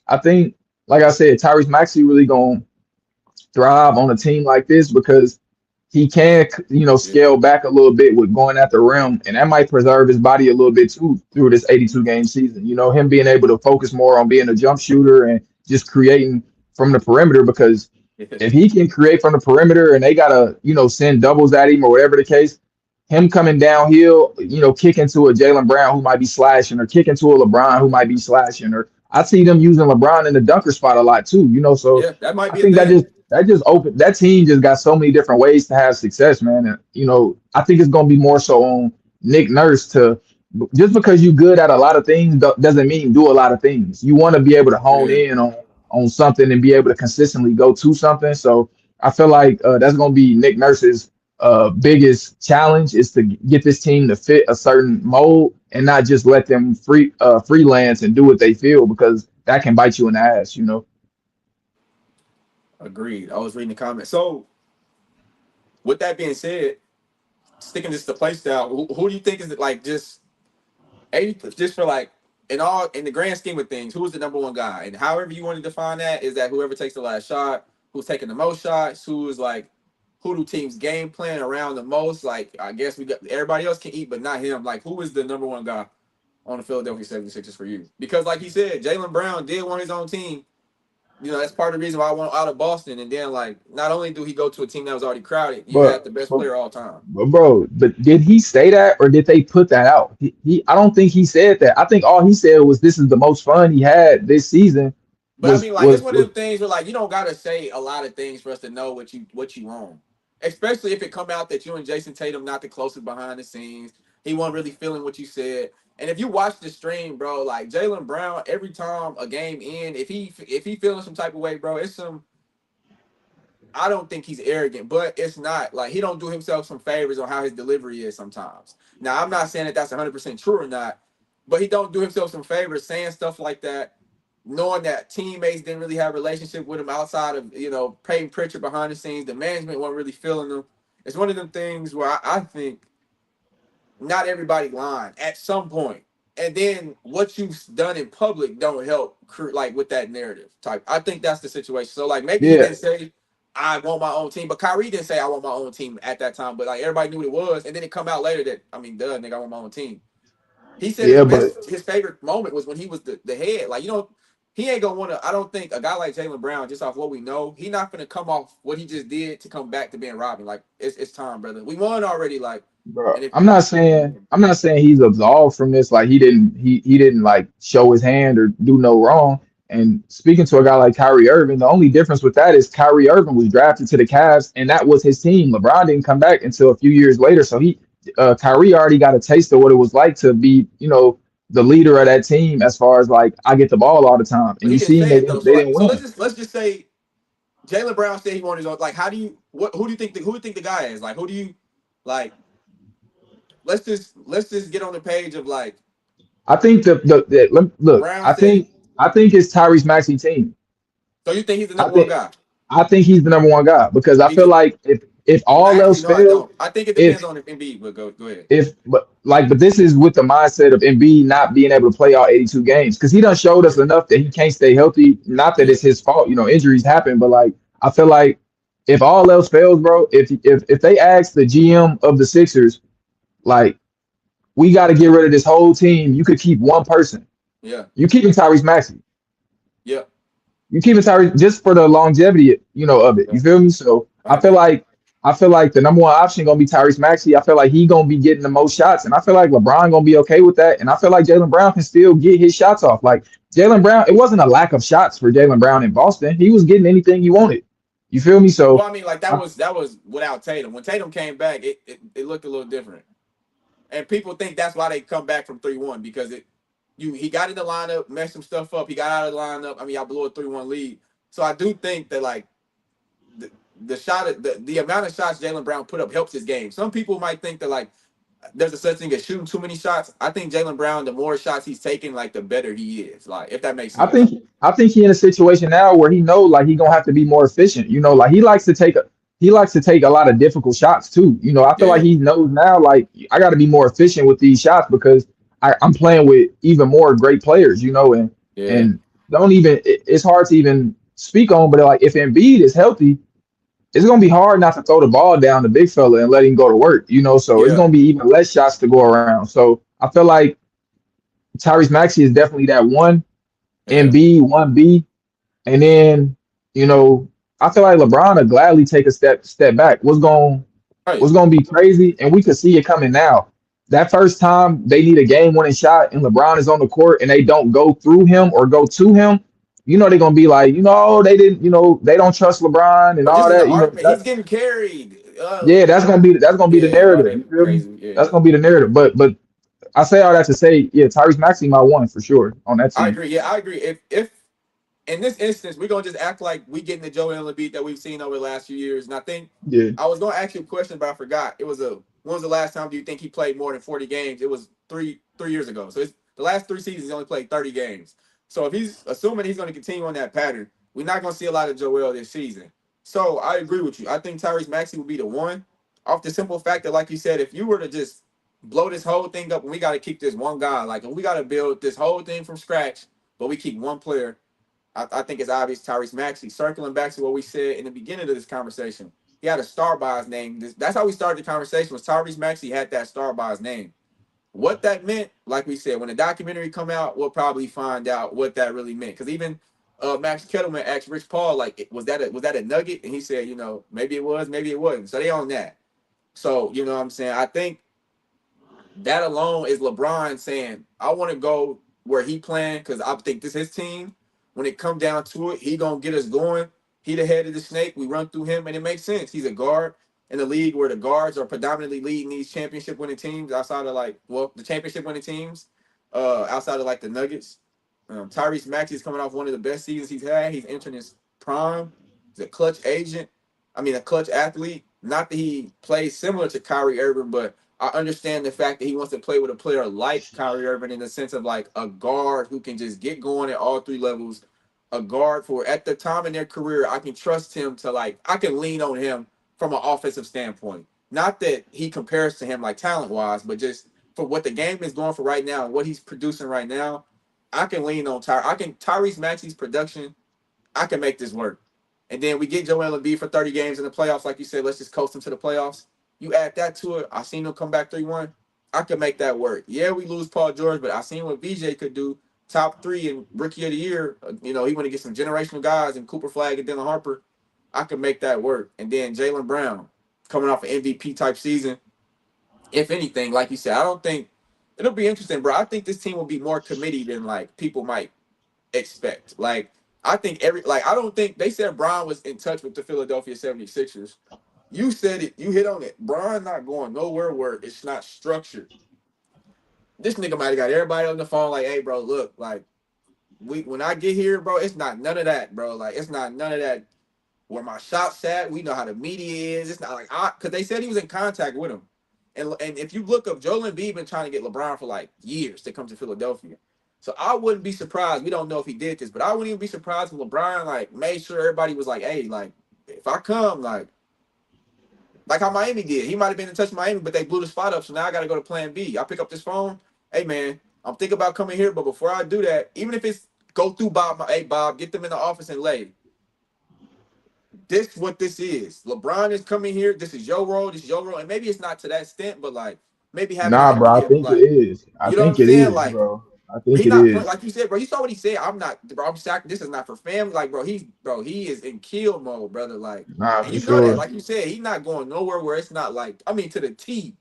I think, like I said, Tyrese Maxey really gonna thrive on a team like this because he can, Yeah, scale back a little bit with going at the rim, and that might preserve his body a little bit too through this 82 game season. Him being able to focus more on being a jump shooter and just creating from the perimeter because yeah, if he can create from the perimeter and they gotta, send doubles at him or whatever the case, him coming downhill, kicking to a Jalen Brown who might be slashing, or kicking to a LeBron who might be slashing, or I see them using LeBron in the dunker spot a lot too, so yeah. That might I be a think that thing. just opened that team just got so many different ways to have success, man. And I think it's gonna be more so on Nick Nurse to just because you're good at a lot of things doesn't mean do a lot of things. You want to be able to hone Yeah, in on something and be able to consistently go to something. So I feel like that's going to be Nick Nurse's biggest challenge is to get this team to fit a certain mold and not just let them freelance and do what they feel because that can bite you in the ass. Agreed. I was reading the comments. So with that being said, sticking just to play style, who do you think is like just for like in the grand scheme of things, who's the number one guy? And however you want to define that is that whoever takes the last shot, who's taking the most shots, who's like who do teams game plan around the most? Like I guess we got everybody else can eat, but not him. Like who is the number one guy on the Philadelphia 76ers for you? Because like you said, Jalen Brown did want his own team. You know, that's part of the reason why I want out of Boston. And then like not only do he go to a team that was already crowded, you had But, the best but player all time. bro, but did he say that or did they put that out? I don't think he said that. I think all he said was this is the most fun he had this season. But I mean, like it's one of Was them things where like you don't gotta say a lot of things for us to know what you own. Especially if it come out that you and Jason Tatum not the closest behind the scenes. He wasn't really feeling what you said. And if you watch the stream, bro, like Jalen Brown, every time a game in, if he feeling some type of way, bro, it's some. I don't think he's arrogant, but it's not like he don't do himself some favors on how his delivery is sometimes. Now I'm not saying that that's 100% true or not, but he don't do himself some favors saying stuff like that, knowing that teammates didn't really have a relationship with him outside of Peyton Pritchard behind the scenes. The management wasn't really feeling him. It's one of them things where I think not everybody lying at some point. And then what you've done in public don't help like with that narrative type. I think that's the situation. So like maybe he yeah, didn't say I want my own team, but Kyrie didn't say I want my own team at that time. But like everybody knew what it was, and then it come out later that I mean, duh, nigga, I want my own team. He said yeah, but his favorite moment was when he was the head. Like he ain't gonna want to. I don't think a guy like Jalen Brown, just off what we know, he not gonna come off what he just did to come back to being Robin. Like it's time, brother. We won already. Like, bro, and if I'm not saying he's absolved from this. Like he didn't like show his hand or do no wrong. And speaking to a guy like Kyrie Irving, the only difference with that is Kyrie Irving was drafted to the Cavs, and that was his team. LeBron didn't come back until a few years later, so Kyrie already got a taste of what it was like to be, the leader of that team. As far as like I get the ball all the time, but and he you didn't seen say they it though. didn't So they like didn't so win. let's just say Jalen Brown said he wanted his own. Like, how do you who do you think who do you think the guy is? Like, who do you like? Let's just get on the page of like I think look. Brown I said. think I think it's Tyrese Maxey team. So you think he's the I number one think guy? I think he's the number one guy because I Me feel too. like if Well, all actually, else no, I fails, don't. I think it depends if on if Embiid. But go ahead. but this is with the mindset of Embiid not being able to play all 82 games because he done showed us Yeah, enough that he can't stay healthy. Not that yeah, it's his fault, injuries happen, but like I feel like if all else fails, bro, if they ask the GM of the Sixers, like we got to get rid of this whole team, you could keep one person. yeah, You keeping Tyrese Maxey. yeah, You keep it Tyrese just for the longevity, of it. yeah. You feel me? So I I feel agree. like I feel like the number one option gonna be Tyrese Maxey. I feel like he gonna be getting the most shots, and I feel like LeBron gonna be okay with that. And I feel like Jalen Brown can still get his shots off. Like Jalen Brown, it wasn't a lack of shots for Jalen Brown in Boston. He was getting anything he wanted. You feel me? Well, So I mean, like that I, was without Tatum. When Tatum came back, it looked a little different. And people think that's why they come back from 3-1 because he got in the lineup, messed some stuff up. He got out of the lineup. I mean, y'all blew a 3-1 lead. So I do think that like the amount of shots Jalen Brown put up helps his game. Some people might think that like there's a such thing as shooting too many shots. I think Jalen Brown, the more shots he's taking, like the better he is. Like if that makes I sense. think I think he in a situation now where he know like he gonna have to be more efficient. Like he likes to take a lot of difficult shots too. I feel like Yeah, he knows now like I got to be more efficient with these shots because I'm playing with even more great players. And yeah, and don't even it's hard to even speak on. But like if Embiid is healthy, it's gonna be hard not to throw the ball down the big fella and let him go to work. So it's yeah, gonna be even less shots to go around. So I feel like Tyrese Maxey is definitely that one. yeah. Embiid 1B. And then, you know, I feel like LeBron would gladly take a step back. Oh yeah, What's gonna be crazy, and we can see it coming now. That first time they need a game winning shot and LeBron is on the court and they don't go through him or go to him, they're gonna be like, they didn't, they don't trust LeBron and but just all as an that. argument, he's getting carried. Yeah, that's gonna be the Yeah, all narrative. You that feel me? crazy. That's Yeah. gonna be the narrative. But I say all that to say, yeah, Tyrese Maxey my one for sure on that I team. agree. Yeah, I agree. If in this instance we're gonna just act like we getting the Joel Embiid that we've seen over the last few years, and I think Yeah. I was gonna ask you a question, but I forgot. It was when was the last time do you think he played more than 40 games? It was three years ago. So it's the last 3 seasons he only played 30 games. So if he's assuming he's gonna continue on that pattern, We're not gonna see a lot of Joel this season. So I agree with you. I think Tyrese Maxey will be the one. Off the simple fact that, like you said, if you were to just blow this whole thing up and we got to keep this one guy, like, and we got to build this whole thing from scratch, but we keep one player, I think it's obvious Tyrese Maxey. Circling back to what we said in the beginning of this conversation, he had a star by his name. That's how we started the conversation. Was Tyrese Maxey had that star by his name? What that meant, like we said, when the documentary come out, we'll probably find out what that really meant. Because even Max Kettleman asked Rich Paul, like, was that a nugget? And he said, maybe it was, maybe it wasn't. So they own that. So you know what I'm saying. I think that alone is LeBron saying, I want to go where he playing because I think this is his team. When it come down to it, he gonna get us going. He the head of the snake. We run through him, and it makes sense. He's a guard in the league where the guards are predominantly leading these championship winning teams outside of the championship winning teams, outside of like the Nuggets. Tyrese Maxey is coming off one of the best seasons he's had. He's entering his prime. He's a clutch agent. I mean, a clutch athlete. Not that he plays similar to Kyrie Irving, but I understand the fact that he wants to play with a player like Kyrie Irving in the sense of like a guard who can just get going at all three levels. A guard for at the time in their career, I can trust him to I can lean on him from an offensive standpoint. Not that he compares to him like talent wise, but just for what the game is going for right now and what he's producing right now, I can lean on Tyrese Maxey's production. I can make this work. And then we get Joel Embiid for 30 games in the playoffs, like you said. Let's just coast him to the playoffs. You add that to it. I seen him come back 3-1. I could make that work. Yeah, we lose Paul George, but I seen what VJ could do. Top 3 in Rookie of the Year. He want to get some generational guys and Cooper Flag and Dylan Harper. I could make that work. And then Jaylen Brown coming off an MVP type season. If anything, like you said, I don't think it'll be interesting, bro. I think this team will be more committed than people might expect. I think I don't think they said Bron was in touch with the Philadelphia 76ers. You said it, you hit on it. Bron not going nowhere where it's not structured. This nigga might have got everybody on the phone like, hey, bro, look, when I get here, bro, it's not none of that, bro. It's not none of that where my shop's at. We know how the media is. It's not because they said he was in contact with him. And if you look up, Joel Embiid been trying to get LeBron for years to come to Philadelphia. So I wouldn't be surprised. We don't know if he did this, but I wouldn't even be surprised if LeBron made sure everybody was like, hey, if I come, like how Miami did. He might have been in touch with Miami, but they blew the spot up. So now I got to go to plan B. I pick up this phone. Hey, man, I'm thinking about coming here. But before I do that, even if it's go through Bob, hey, Bob, get them in the office and lay. This is what this is. LeBron is coming here. This is your role. This is your role. And maybe it's not to that extent, but maybe having an Nah, bro. I idea of think it is. I you know what I'm think it saying? is, bro. I think He it not playing is. like you said, bro. You saw what he said. I'm not, bro. This is not for family. Bro. He is in kill mode, brother. Nah, And for you know that. sure. Like you said, he's not going nowhere where it's not I mean, to the T.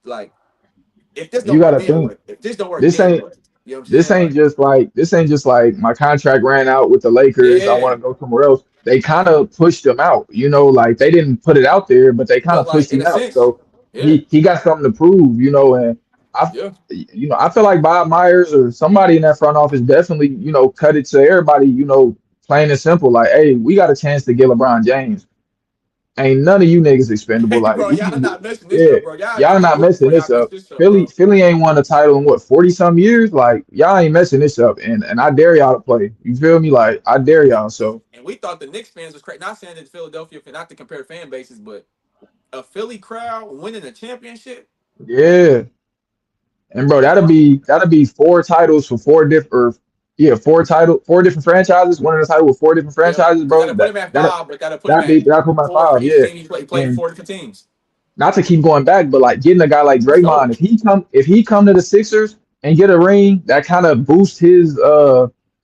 If this You don't work, gotta then think. what? If this don't work, This then ain't. what? You know what I'm This saying? ain't just my contract ran out with the Lakers. I Yeah. want to go somewhere else. They kind of pushed him out, they didn't put it out there, but they kind But of pushed in him a out. sense, So yeah, he got something to prove, and I yeah, I feel like Bob Myers or somebody in that front office definitely, cut it to everybody, plain and simple, like, hey, we got a chance to get LeBron James. Ain't none of you niggas expendable. hey, Like bro, we y'all can get, not messing this yeah, up, bro. Y'all y'all not be not looking messing for this y'all mess up. this up, Philly, bro. Philly ain't won a title in what 40 some years. Like y'all ain't messing this up, and I dare y'all to play. You feel me? Like I dare y'all. So And we thought the Knicks fans was crazy. Not saying that Philadelphia, not to compare fan bases, but a Philly crowd winning a championship. yeah, and bro, You that'll know, be that'll be 4 titles for 4 different, yeah, 4 different franchises, winning a title with 4 different yeah, franchises, because bro. that'll put him at That five, but that'll put him that at be that put my four for five, each yeah, team. He played and four different teams. not to keep going back, but like getting a guy like That's dope, Draymond, if he come to the Sixers and get a ring, that kind of boosts his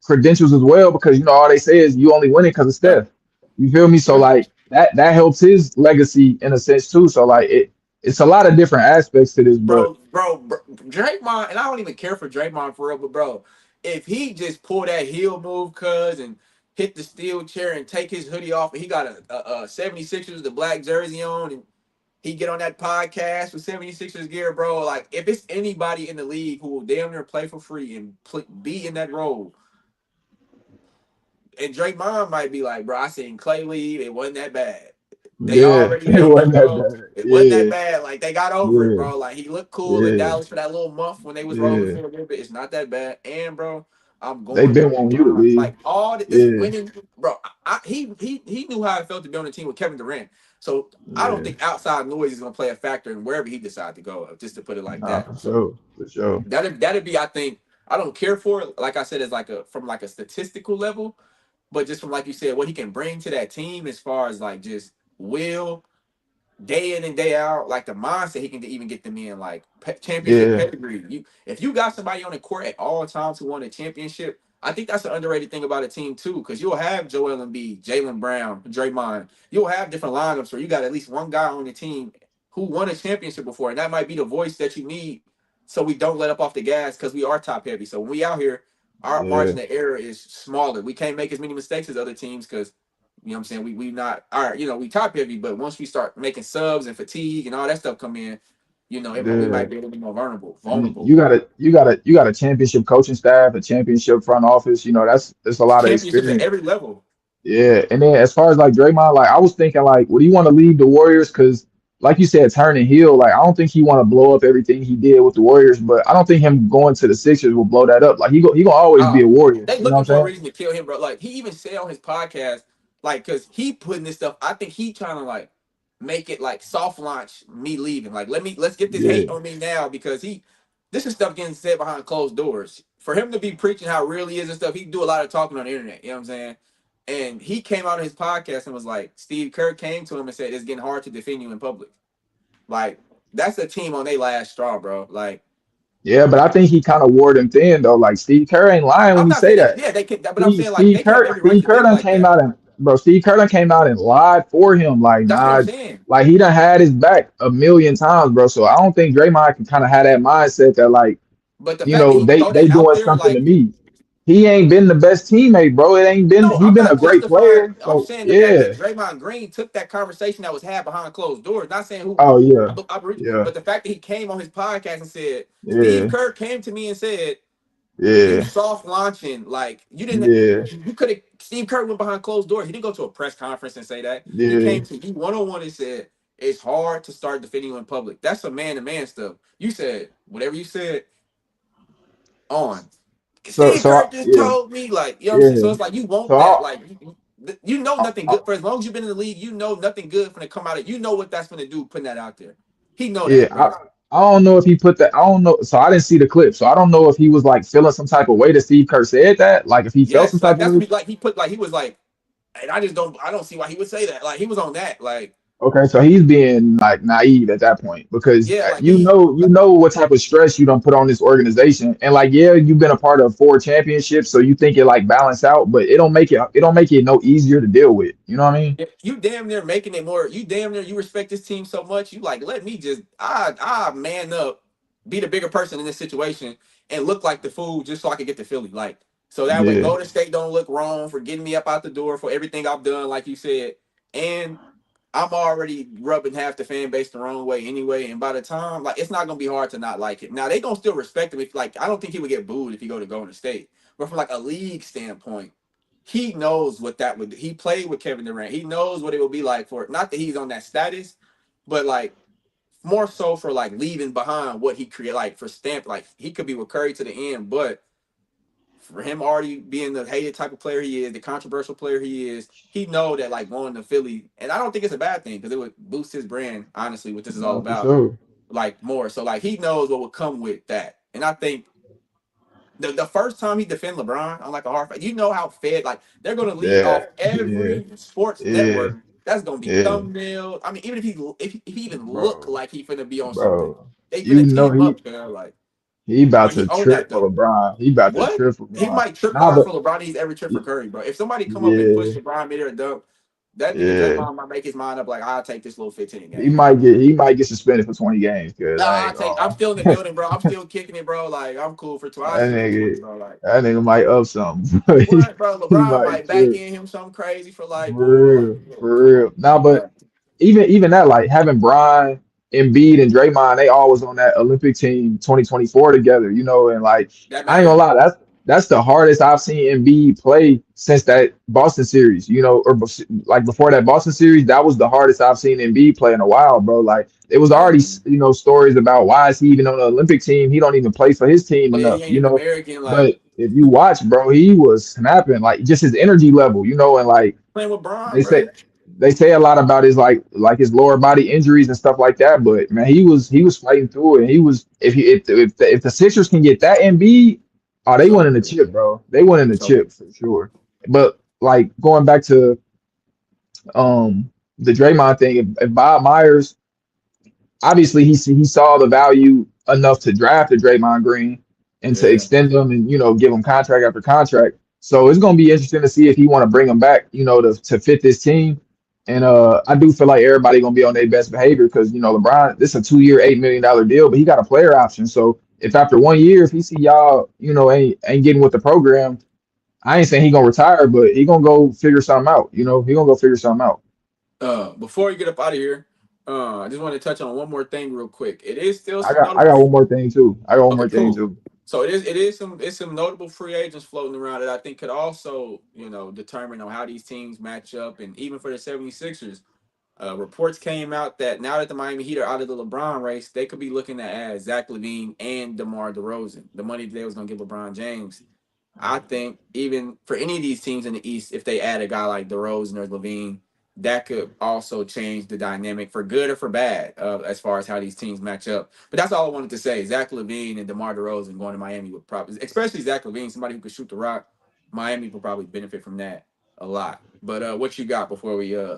credentials as well because all they say is you only win it because of yeah, Steph. You feel me? So yeah. like that helps his legacy in a sense too. So like it's a lot of different aspects to this, but Bro, Draymond, and I don't even care for Draymond for real, but bro, if he just pull that heel move, cuz, and hit the steel chair and take his hoodie off, and he got a 76ers, the black jersey on, and he get on that podcast with 76ers gear, bro. If it's anybody in the league who will damn near play for free and be in that role, and Draymond might be like, bro, I seen Clay leave, it wasn't that bad. They yeah, already it hate you, wasn't that bro. bad. It wasn't that Yeah, bad. They got over it, yeah, bro. He looked cool in yeah, Dallas for that little month when they was rolling yeah. for a little bit. It's not that bad. And bro, I'm They've going been with wanting you to LeBron. leave. Like this Yeah, winning, bro. He knew how it felt to be on the team with Kevin Durant. So I don't yeah. think outside noise is gonna play a factor in wherever he decides to go. Just to put it like Nah, that. for So sure, for sure. that'd be, I think. I don't care for it. Like I said, as like a from like a statistical level, but just from like you said, what he can bring to that team as far as like just will day in and day out, like the mindset he can even get them in, like championship Yeah, pedigree. If you got somebody on the court at all times who won a championship, I think that's an underrated thing about a team too, because you'll have Joel Embiid, Jalen Brown, Draymond. You'll have different lineups where you got at least one guy on the team who won a championship before, and that might be the voice that you need, so we don't let up off the gas because we are top heavy. So when we out here, our yeah, margin of error is smaller. We can't make as many mistakes as other teams because you know what I'm saying? We not all right, we top heavy, but once we start making subs and fatigue and all that stuff come in, we yeah. might be a little bit more vulnerable. And Vulnerable. you got a championship coaching staff, a championship front office. That's a lot of Championships at experience. every level. Yeah, and then as far as like Draymond, like I was thinking, like, would he want to leave the Warriors? Because, like you said, turning heel. Like, I don't think he want to blow up everything he did with the Warriors, but I don't think him going to the Sixers will blow that up. Like, he gonna always be Uh, a Warrior. they You know looking what for a I'm reason to kill him, bro. Like he even said on his podcast, like, cause he putting this stuff. I think he trying to like make it like soft launch me leaving. Like let's get this hate saying? on me now because this is stuff getting said behind closed doors. For him to be preaching how real he is and stuff, he do a lot of talking on the internet. You know what I'm saying? And he came out on his podcast and was like, Steve Kerr came to him and said it's getting hard to defend you in public. Like that's a team on their last straw, bro. Like Yeah, but I think he kind of wore them thin though. Like Steve Kerr ain't lying when I'm he not say saying that. that. Yeah, they can, but I'm Steve saying like Steve they have Kerr every right Steve to Kerr think done like came that. out and bro, Steve Kerr done came out and lied for him. Like, That's what I'm nah, saying. like he done had his back a million times, bro. So I don't think Draymond can kind of have that mindset that like, But the fact that he they throw that out doing there, something to like, me. He ain't been the best teammate, bro. It ain't been no, he I'm been a not great justifying. player. I'm So saying the fact that yeah. Draymond Green took that conversation that was had behind closed doors. Not saying who, Oh yeah. Yeah. but the fact that he came on his podcast and said Steve Yeah. Kerr came to me and said you Yeah. soft launching, like you didn't. Yeah. You could have. Steve Kerr went behind closed doors. He didn't go to a press conference and say that. He Yeah. came to you 1 on 1 and said it's hard to start defending you in public. That's some man to man stuff. You said whatever you said on. So Steve so Kerr just yeah. told me, like, you know what I'm saying? So Yeah. it's like you want So that. Like, you know I, nothing I, good. For as long as you've been in the league, you know nothing good going to come out of You know what that's going to do, putting that out there. He know Yeah, that, bro. I don't know if he put that. I don't know. So I didn't see the clip. So I don't know if he was like feeling some type of way that Steve Kerr said that. Like if he felt some Yes, type like of that's what way. he like. He put like he was like, and I don't see why he would say that. Like he was on that. Like, Okay, so he's being like naive at that point because yeah, like you know what type of stress you don't put on this organization, and like yeah, you've been a part of 4 championships, so you think it like balance out, but it don't make it no easier to deal with. You know what I mean? you damn near making it more. You damn near you respect this team so much. You like let me just I man up, be the bigger person in this situation, and look like the fool just so I can get to Philly. Like so that way, Yeah, Golden State don't look wrong for getting me up out the door for everything I've done, like you said, and I'm already rubbing half the fan base the wrong way anyway. And by the time, like, it's not gonna be hard to not like it. Now they gonna still respect him. If like, I don't think he would get booed if he go to Golden State. But from like a league standpoint, he knows what that would. He played with Kevin Durant. He knows what it will be like for. Not that he's on that status, but like more so for like leaving behind what he created. Like for Stamp, like he could be with Curry to the end, but for him already being the hated type of player he is, the controversial player he is, he know that like going to Philly, and I don't think it's a bad thing because it would boost his brand. Honestly, what this is all no, for about, sure. like more. So like he knows what would come with that, and I think the first time he defend LeBron on like a hard fight, you know how fed like they're gonna lead Yeah, off yeah, every sports yeah, network. That's gonna be yeah, thumbnail. I mean, even if he even look bro, like he finna be on something, bro. they You finna tee know him up, man. Like, he about but he to own that trip for though. LeBron. He about to What? trip for He LeBron. might trip Nah, harder but for LeBron than he's ever tripped for Curry, bro. If somebody come up and push yeah, LeBron mid or dunk, that nigga yeah. Draymond might make his mind up like, I'll take this little 15 He game. might get he might get suspended for 20 games because Nah, I I'll ain't take. gonna I'm lie. still in the building, bro. I'm still kicking it, bro. Like I'm cool for 20. I That shoot for 20, nigga bro. Like that nigga might up something. what, bro? He LeBron might might back trip. in him something crazy for like, boy. Like, For real, for come real. on, Nah, but bro. even that, like having Brian, Embiid, and Draymond, they all was on that Olympic team 2024 together, and like That I ain't gonna matters. lie, that's the hardest I've seen Embiid play since that Boston series, or like before that Boston series, that was the hardest I've seen Embiid play in a while, bro. Like it was Yeah. already, stories about why is he even on the Olympic team? He don't even play for his team But yeah, enough, he ain't even American. But Like, if you watch, bro, he was snapping like just his energy level, and like Playing with Bron, they bro. say they say a lot about his like his lower body injuries and stuff like that. But man, he was fighting through it. And he was if the Sixers can get that Embiid, oh, It's they over. winning the chip, bro. They winning the It's over. chip for sure. But like going back to the Draymond thing, if Bob Myers obviously he saw the value enough to draft a Draymond Green and to Yeah. extend him and give him contract after contract. So it's gonna be interesting to see if he want to bring him back, to fit this team. And I do feel like everybody gonna be on their best behavior because LeBron, this is a 2 year, $8 million deal, but he got a player option. So if after 1 year, if he see y'all, ain't getting with the program, I ain't saying he gonna retire, but he gonna go figure something out. He gonna go figure something out. Before you get up out of here, I just want to touch on one more thing real quick. It is still I some got I notable. got one more thing too. I got one Okay, more thing cool. too. So it is some it's some notable free agents floating around that I think could also determine on how these teams match up, and even for the 76ers, reports came out that now that the Miami Heat are out of the LeBron race, they could be looking to add Zach LaVine and DeMar DeRozan. The money they was going to give LeBron James. I think even for any of these teams in the East, if they add a guy like DeRozan or Levine, that could also change the dynamic for good or for bad as far as how these teams match up. But that's all I wanted to say. Zach LaVine and DeMar DeRozan going to Miami would probably, especially Zach LaVine, somebody who could shoot the rock. Miami would probably benefit from that a lot. But what you got before we get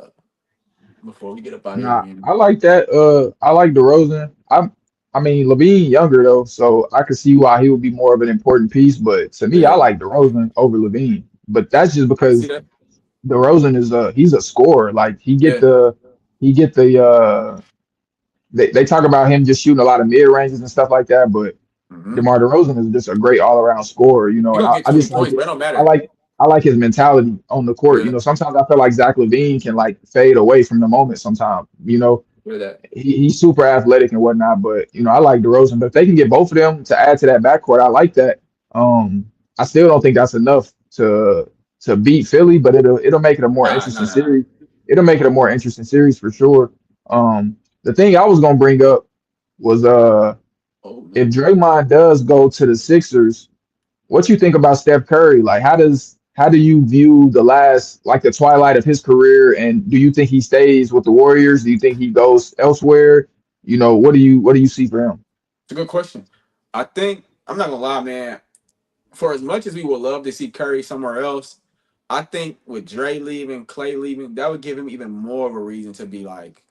up out of here, Nah, man? I like that. I like DeRozan. I mean, Levine younger though, so I could see why he would be more of an important piece. But to me, I Yeah, like DeRozan over Levine. But that's just I see because that. DeRozan is he's a scorer. Like Yeah. he get the they talk about him just shooting a lot of mid ranges and stuff like that. But Mm-hmm. DeMar DeRozan is just a great all around scorer, You're and gonna I, get I 20 just like points, it. but it don't I matter. like I like his mentality on the court. Yeah, Sometimes I feel like Zach Levine can like fade away from the moment sometimes. look at that. He's super athletic and whatnot, but I like DeRozan. But if they can get both of them to add to that backcourt, I like that. I still don't think that's enough to beat Philly, but it'll make it a more Nah, interesting nah, nah. series. It'll make it a more interesting series for sure. The thing I was gonna bring up was Oh if no. Draymond does go to the Sixers, what you think about Steph Curry? Like, how do you view the last, like the twilight of his career, and do you think he stays with the Warriors? Do you think he goes elsewhere? What do you see for him? It's a good question. I think I'm not gonna lie, man. For as much as we would love to see Curry somewhere else, I think with Dre leaving, Clay leaving, that would give him even more of a reason to be like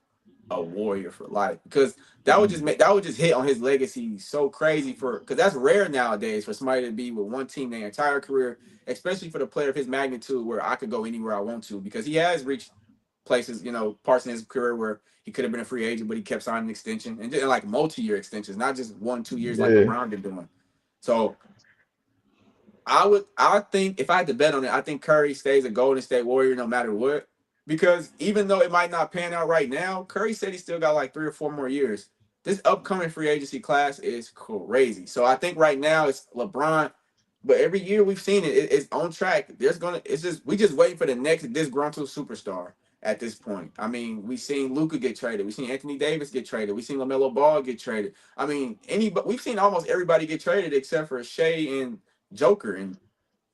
a warrior for life. Because that would just hit on his legacy so crazy for because that's rare nowadays for somebody to be with one team their entire career, especially for the player of his magnitude where I could go anywhere I want to because he has reached places, parts in his career where he could have been a free agent, but he kept signing an extension and did like multi-year extensions, not just 1, 2 years like Yeah, LeBron been doing. So I think if I had to bet on it, I think Curry stays a Golden State Warrior no matter what. Because even though it might not pan out right now, Curry said he still got like 3 or 4 more years. This upcoming free agency class is crazy. So I think right now it's LeBron, but every year we've seen it's on track. It's just we just waiting for the next disgruntled superstar at this point. I mean, we've seen Luka get traded, we've seen Anthony Davis get traded, we've seen LaMelo Ball get traded. I mean, we've seen almost everybody get traded except for Shea and Joker, and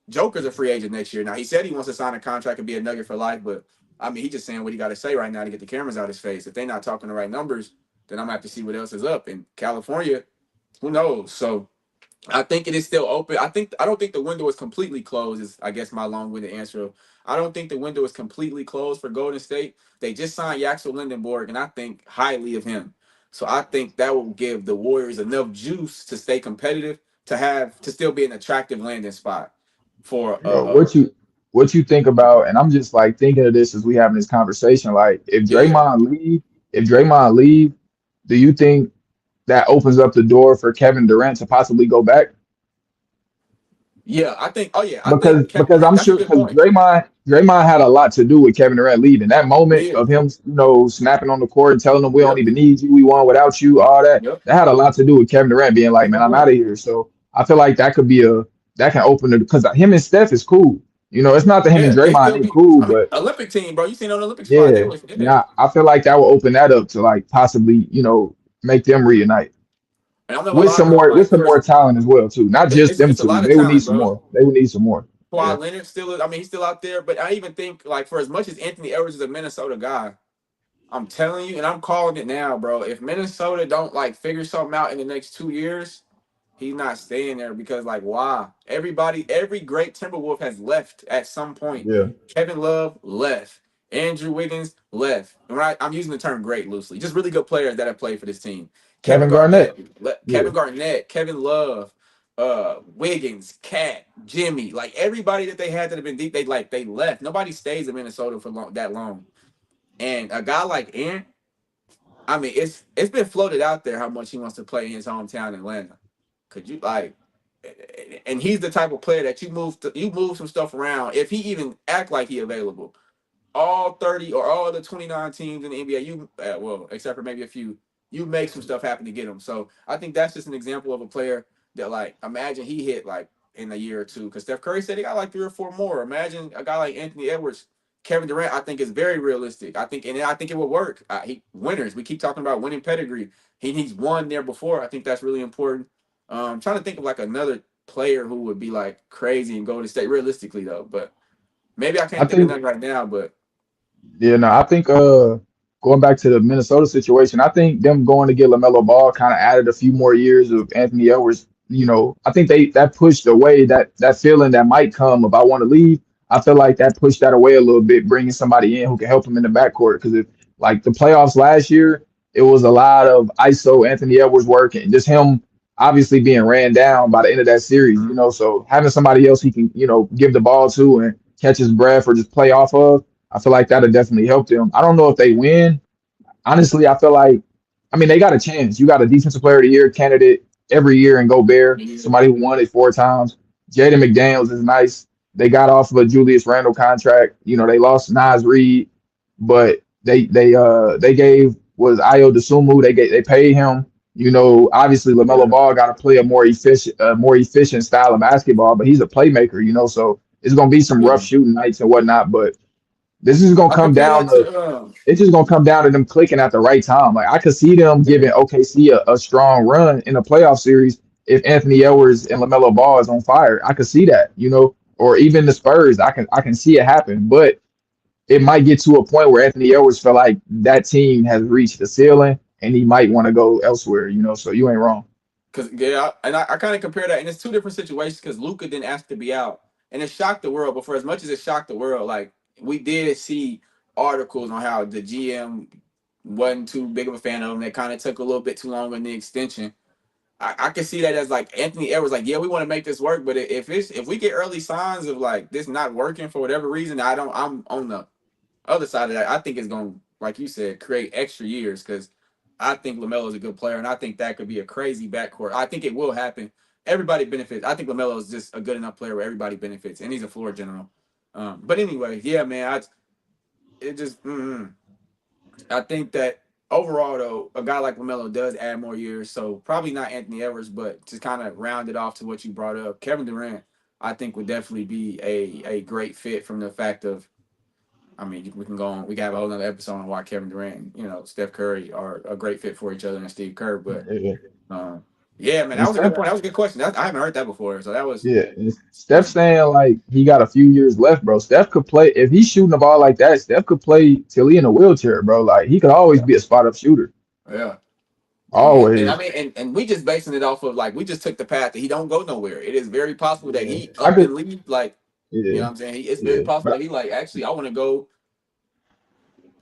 Joker's a free agent next year. Now he said he wants to sign a contract and be a Nugget for life, but I mean he's just saying what he got to say right now to get the cameras out his face. If they're not talking the right numbers, then I'm gonna have to see what else is up. In California, who knows? So I think it is still open. I don't think the window is completely closed. Is I guess my long-winded answer. I don't think the window is completely closed for Golden State. They just signed Yaxel Lindenborg, and I think highly of him. So I think that will give the Warriors enough juice to stay competitive, to still be an attractive landing spot for bro. What you think about? And I'm just like thinking of this as we having this conversation. Like, yeah. If Draymond leave, do you think that opens up the door for Kevin Durant to possibly go back? Yeah, I think. Oh yeah, I because think Kevin because Durant. I'm That's a sure good because point. Draymond had a lot to do with Kevin Durant leaving. That moment Yeah. of him, snapping on the court and telling them we don't Yep. even need you, we won without you, all that. Yep. That had a lot to do with Kevin Durant being like, That's a man, good I'm out point. of here. So I feel like that can open it because him and Steph is cool. It's not that him and Yeah, they Draymond still ain't be. cool, I mean, but Olympic team, bro. You seen on the Olympic squad? They yeah, was. and Yeah. I feel like that will open that up to like possibly make them reunite. And I know a lot of with like some more first, talent as well too. Not just them it's a two. lot of They would need talent, some bro. more. They would need some more. Kawhi Yeah. Leonard still, I mean, he's still out there. But I even think like for as much as Anthony Edwards is a Minnesota guy, I'm telling you, and I'm calling it now, bro. If Minnesota don't like figure something out in the next 2 years, he's not staying there because like why? Every great Timberwolf has left at some point. Yeah. Kevin Love left. Andrew Wiggins left. And I'm using the term great loosely. Just really good players that have played for this team. Kevin Kevin Garnett. Garnett, Yeah. Kevin Love, Wiggins, Cat, Jimmy, like everybody that they had that have been deep, they left. Nobody stays in Minnesota for that long. And a guy like Ant, I mean, it's been floated out there how much he wants to play in his hometown, Atlanta. Could you like? And he's the type of player that you move some stuff around. If he even act like he available, all 30 or all the 29 teams in the NBA, well, except for maybe a few, you make some stuff happen to get him. So I think that's just an example of a player that like imagine he hit like in a year or two because Steph Curry said he got like 3 or 4 more. Imagine a guy like Anthony Edwards, Kevin Durant. I think is very realistic. I think it will work. He winners. We keep talking about winning pedigree. He's won there before. I think that's really important. Trying to think of like another player who would be like crazy and go to state realistically though, but maybe I I can't think of think nothing right now. But Yeah, no, I think going back to the Minnesota situation, I think them going to get LaMelo Ball kind of added a few more years of Anthony Edwards. I think they that pushed away that feeling that might come if I want to leave. I feel like that pushed that away a little bit, bringing somebody in who can help him in the backcourt. Because if like the playoffs last year, it was a lot of ISO Anthony Edwards work and just him obviously being ran down by the end of that series. So having somebody else he can give the ball to and catch his breath or just play off of. I feel like that'll definitely help them. I don't know if they win. Honestly, I feel like, I mean, they got a chance. You got a Defensive Player of the Year candidate every year in Gobert, yeah, somebody who won it 4 times. Jaden McDaniels is nice. They got off of a Julius Randle contract. They lost Nas Reed, but they gave was Io DeSumo. They paid him. Obviously Lamelo yeah. Ball got to play a more efficient style of basketball, but he's a playmaker. So it's gonna be some rough Yeah. shooting nights and whatnot. But this is gonna I come compare down that to to it's just gonna come down to them clicking at the right time. Like I could see them yeah, giving OKC a strong run in a playoff series if Anthony Edwards and LaMelo Ball is on fire. I could see that, or even the Spurs. I can see it happen, but it might get to a point where Anthony Edwards feel like that team has reached the ceiling and he might want to go elsewhere. So you ain't wrong. because yeah, and I kind of compare that, and it's two different situations because Luca didn't ask to be out, and it shocked the world. But for as much as it shocked the world, like we did see articles on how the GM wasn't too big of a fan of him. That kind of took a little bit too long in the extension. I can see that as like Anthony Edwards, like, yeah, we want to make this work, but if we get early signs of like this not working for whatever reason, I'm on the other side of that. I think it's going to, like you said, create extra years because I think LaMelo is a good player, and I think that could be a crazy backcourt. I think it will happen. Everybody benefits. I think LaMelo is just a good enough player where everybody benefits, and he's a floor general. But anyway, yeah, man, it just I think that overall, though, a guy like LaMelo does add more years. So probably not Anthony Edwards, but just kind of round it off to what you brought up. Kevin Durant, I think, would definitely be a great fit from the fact of, I mean, we can go on. We can have a whole other episode on why Kevin Durant, Steph Curry are a great fit for each other and Steve Kerr. But Yeah. um, yeah, man, And that was a good Steph, point. That was a good question. I haven't heard that before. So that was yeah, and Steph that's saying like he got a few years left, bro. Steph could play if he's shooting the ball like that. Steph could play till he in a wheelchair, bro. Like he could always yeah, be a spot up shooter, yeah. And I always. mean, and we just basing it off of like we just took the path that he don't go nowhere. It is very possible that Yeah, he I up could. and leave. Like, you Yeah, know what I'm saying? It's very yeah, possible that but he like actually I want to go,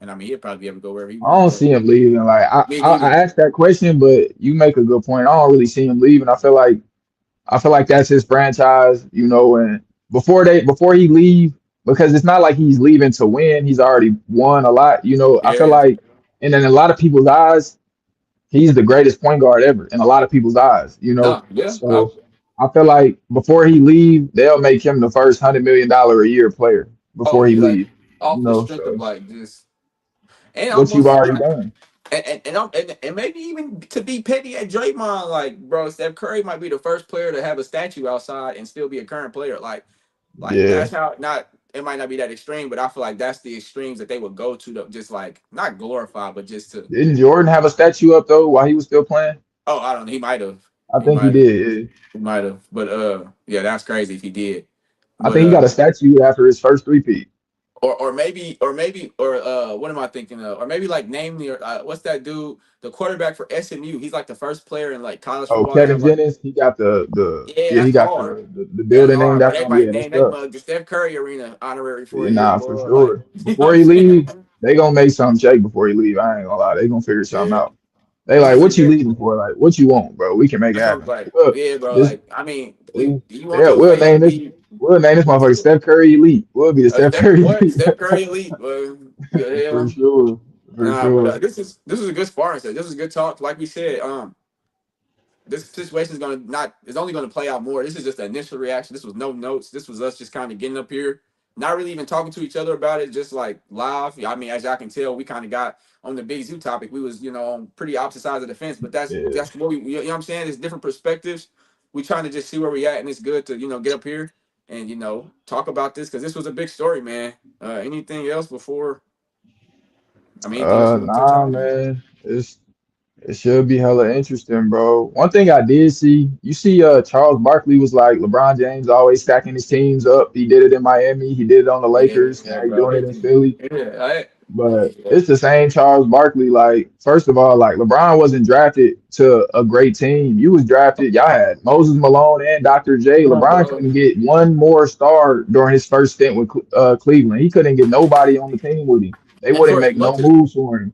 and I mean he'll probably be able to go wherever he I want. don't But see him leaving. Like me I neither. asked that question, but you make a good point. I don't really see him leaving. I feel like that's his franchise, and before he leave, because it's not like he's leaving to win. He's already won a lot. I feel Yeah. like, and in a lot of people's eyes, he's the greatest point guard ever. In a lot of people's eyes. No. Yeah. So I feel like before he leave, they'll make him the first $100 million a year player before Oh, he like leave. off the strength of So like just and what you've almost already like done. and maybe even to be petty at Draymond, like bro, Steph Curry might be the first player to have a statue outside and still be a current player. Like Yeah. that's how not it might not be that extreme, but I feel like that's the extremes that they would go to just like not glorify, but just to Didn't Jordan have a statue up though while he was still playing? Oh, I don't know. He might have. I He think he might have. did. Yeah. He might have. But yeah, that's crazy if he did. I But think he got a statue after his first three-peat. what am I thinking of? Or maybe like name the what's that dude? The quarterback for SMU. He's like the first player in like college Oh, football to Kevin have like Jennings, he got the yeah, yeah, he that's got hard. the That's building named hard. But after they him. might Yeah, that's name that tough. mug the Steph Curry Arena honorary for a Yeah, year, nah, for boy. Like sure. you know what Before I'm he saying? leave, they gonna make something shake before he leave. I ain't gonna lie, they gonna figure something Yeah. out. They This like, is a what you good leaving for? Like, what you want, bro? We can make it that's what I'm happen. like. Look, Yeah, bro. this Like, I mean, we yeah, you want your we'll fans to name this. be We'll name this motherfucker Steph Curry Elite. We'll be the Steph Steph Curry what? Elite. Steph Curry elite. The For hell? sure, for Nah, but sure. this is a good sparring set. This is good talk. Like we said, this situation is gonna not is only gonna play out more. This is just the initial reaction. This was no notes. This was us just kind of getting up here, not really even talking to each other about it, just like live. I mean, as y'all can tell, we kind of got on the Big Zoo topic. We was on pretty opposite sides of the fence, but Yeah. that's what we you know what I'm saying. It's different perspectives. We trying to just see where we at, and it's good to get up here and talk about this because this was a big story, man. Anything else before? I mean, anything else you want to touch Nah, on? man. It should be hella interesting, bro. One thing I did see, you see, Charles Barkley was like LeBron James always stacking his teams up. He did it in Miami. He did it on the Lakers. Yeah, Now he's bro. doing it in Philly. Yeah, But yeah. it's the same Charles Barkley. Like, first of all, like LeBron wasn't drafted to a great team. You was drafted. Y'all had Moses Malone and Dr. J. Come on, LeBron bro. couldn't get one more star during his first stint with Cleveland. He couldn't get nobody on the team with him. They And wouldn't for make no moves for him.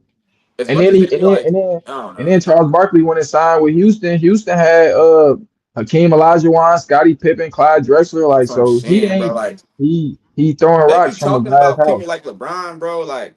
as And much then as he it be like, I don't and know. then Charles Barkley went and signed with Houston. Houston had Hakeem Olajuwon, Scottie Pippen, Clyde Drexler. Like That's what I'm so he saying, bro. ain't Like he throwing they be rocks from a talking glass about people house. like LeBron, bro. Like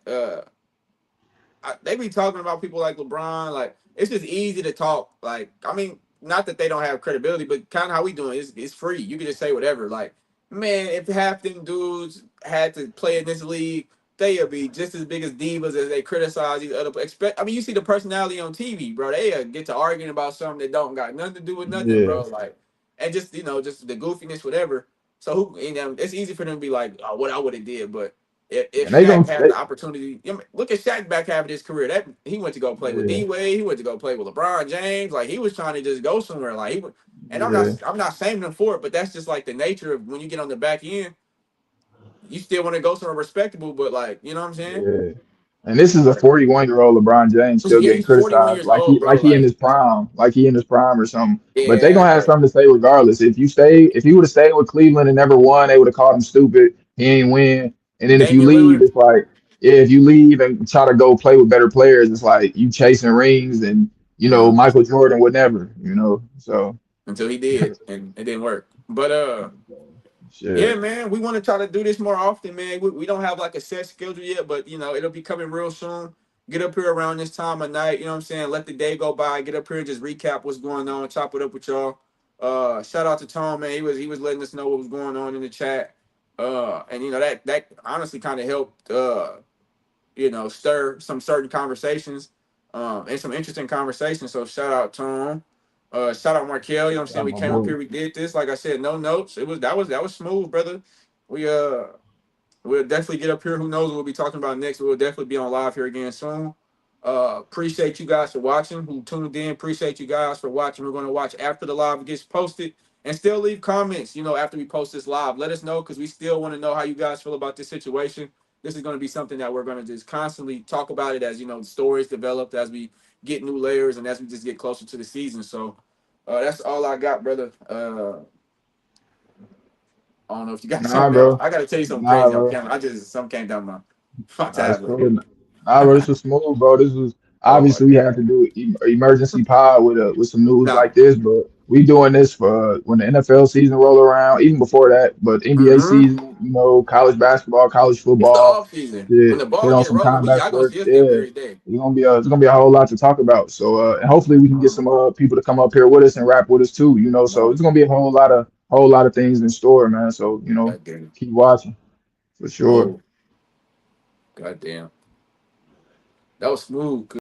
they be talking about people like LeBron. Like it's just easy to talk. Like I mean, not that they don't have credibility, but kind of how we doing it's free. You can just say whatever. Like man, if half them dudes had to play in this league, they'd be just as big as divas as they criticize these other. Expect. I mean, you see the personality on TV, bro. They get to arguing about something that don't got nothing to do with nothing, Yeah, bro. Like and just just the goofiness, whatever. So it's easy for them to be like, oh, what I would have did, but if and they Shaq gonna had the opportunity, look at Shaq back half of his career. That he went to go play with yeah D Wade. He went to go play with LeBron James. Like he was trying to just go somewhere. Like he, and yeah I'm not shaming him for it, but that's just like the nature of when you get on the back end. You still want to go somewhere respectable, but like you know what I'm saying. yeah. And this is a 41-year-old LeBron James still Yeah, getting he's 41 criticized years old, like bro. he in Like his prime, or something. But they yeah, gonna have bro. something to say regardless. If he would have stayed with Cleveland and never won, they would have called him stupid. He ain't win. And then if you Damian leave, Lillard. it's like, yeah, if you leave and try to go play with better players, it's like you chasing rings and Mhm. Michael Jordan would never, So Until he did, and it didn't work. But yeah, shit. man, we want to try to do this more often, man. We don't have like a set schedule yet, but it'll be coming real soon. Get up here around this time of night, you know what I'm saying? Let the day go by, get up here and just recap what's going on, chop it up with y'all. Shout out to Tom, man. He was letting us know what was going on in the chat. And that honestly kind of helped stir some certain conversations, and some interesting conversations. So shout out Tom. Shout out Markel, you know what I'm saying? Got We my came up boy. here, we did this. Like I said, no notes. That was smooth, brother. We we'll definitely get up here. Who knows what we'll be talking about next? We'll definitely be on live here again soon. Appreciate you guys for watching, who tuned in. Appreciate you guys for watching. We're going to watch after the live gets posted and still leave comments, after we post this live. Let us know because we still want to know how you guys feel about this situation. This is going to be something that we're going to just constantly talk about it as, the stories developed, as we get new layers and as we just get closer to the season. So that's all I got, brother. I don't know if you got Nah, something else. bro. I got to tell you something Nah, crazy on bro. camera. Something came down my That's tablet. cool. Nah, bro, this was smooth, bro. This was Oh my obviously we have god. to do emergency pod with some news Nah. like this, but we doing this for when the NFL season roll around, even before that. But NBA Mm-hmm. season, college basketball, college It's the football, off season. When shit, the hit ball on get some rolling, combat y'all gonna sports. see us be up Yeah, here today. it's gonna be a whole lot to talk about. So and hopefully we can get some people to come up here with us and rap with us too. So No. it's gonna be a whole lot of things in store, man. So God damn. keep watching for sure. Oh, god damn. That was smooth.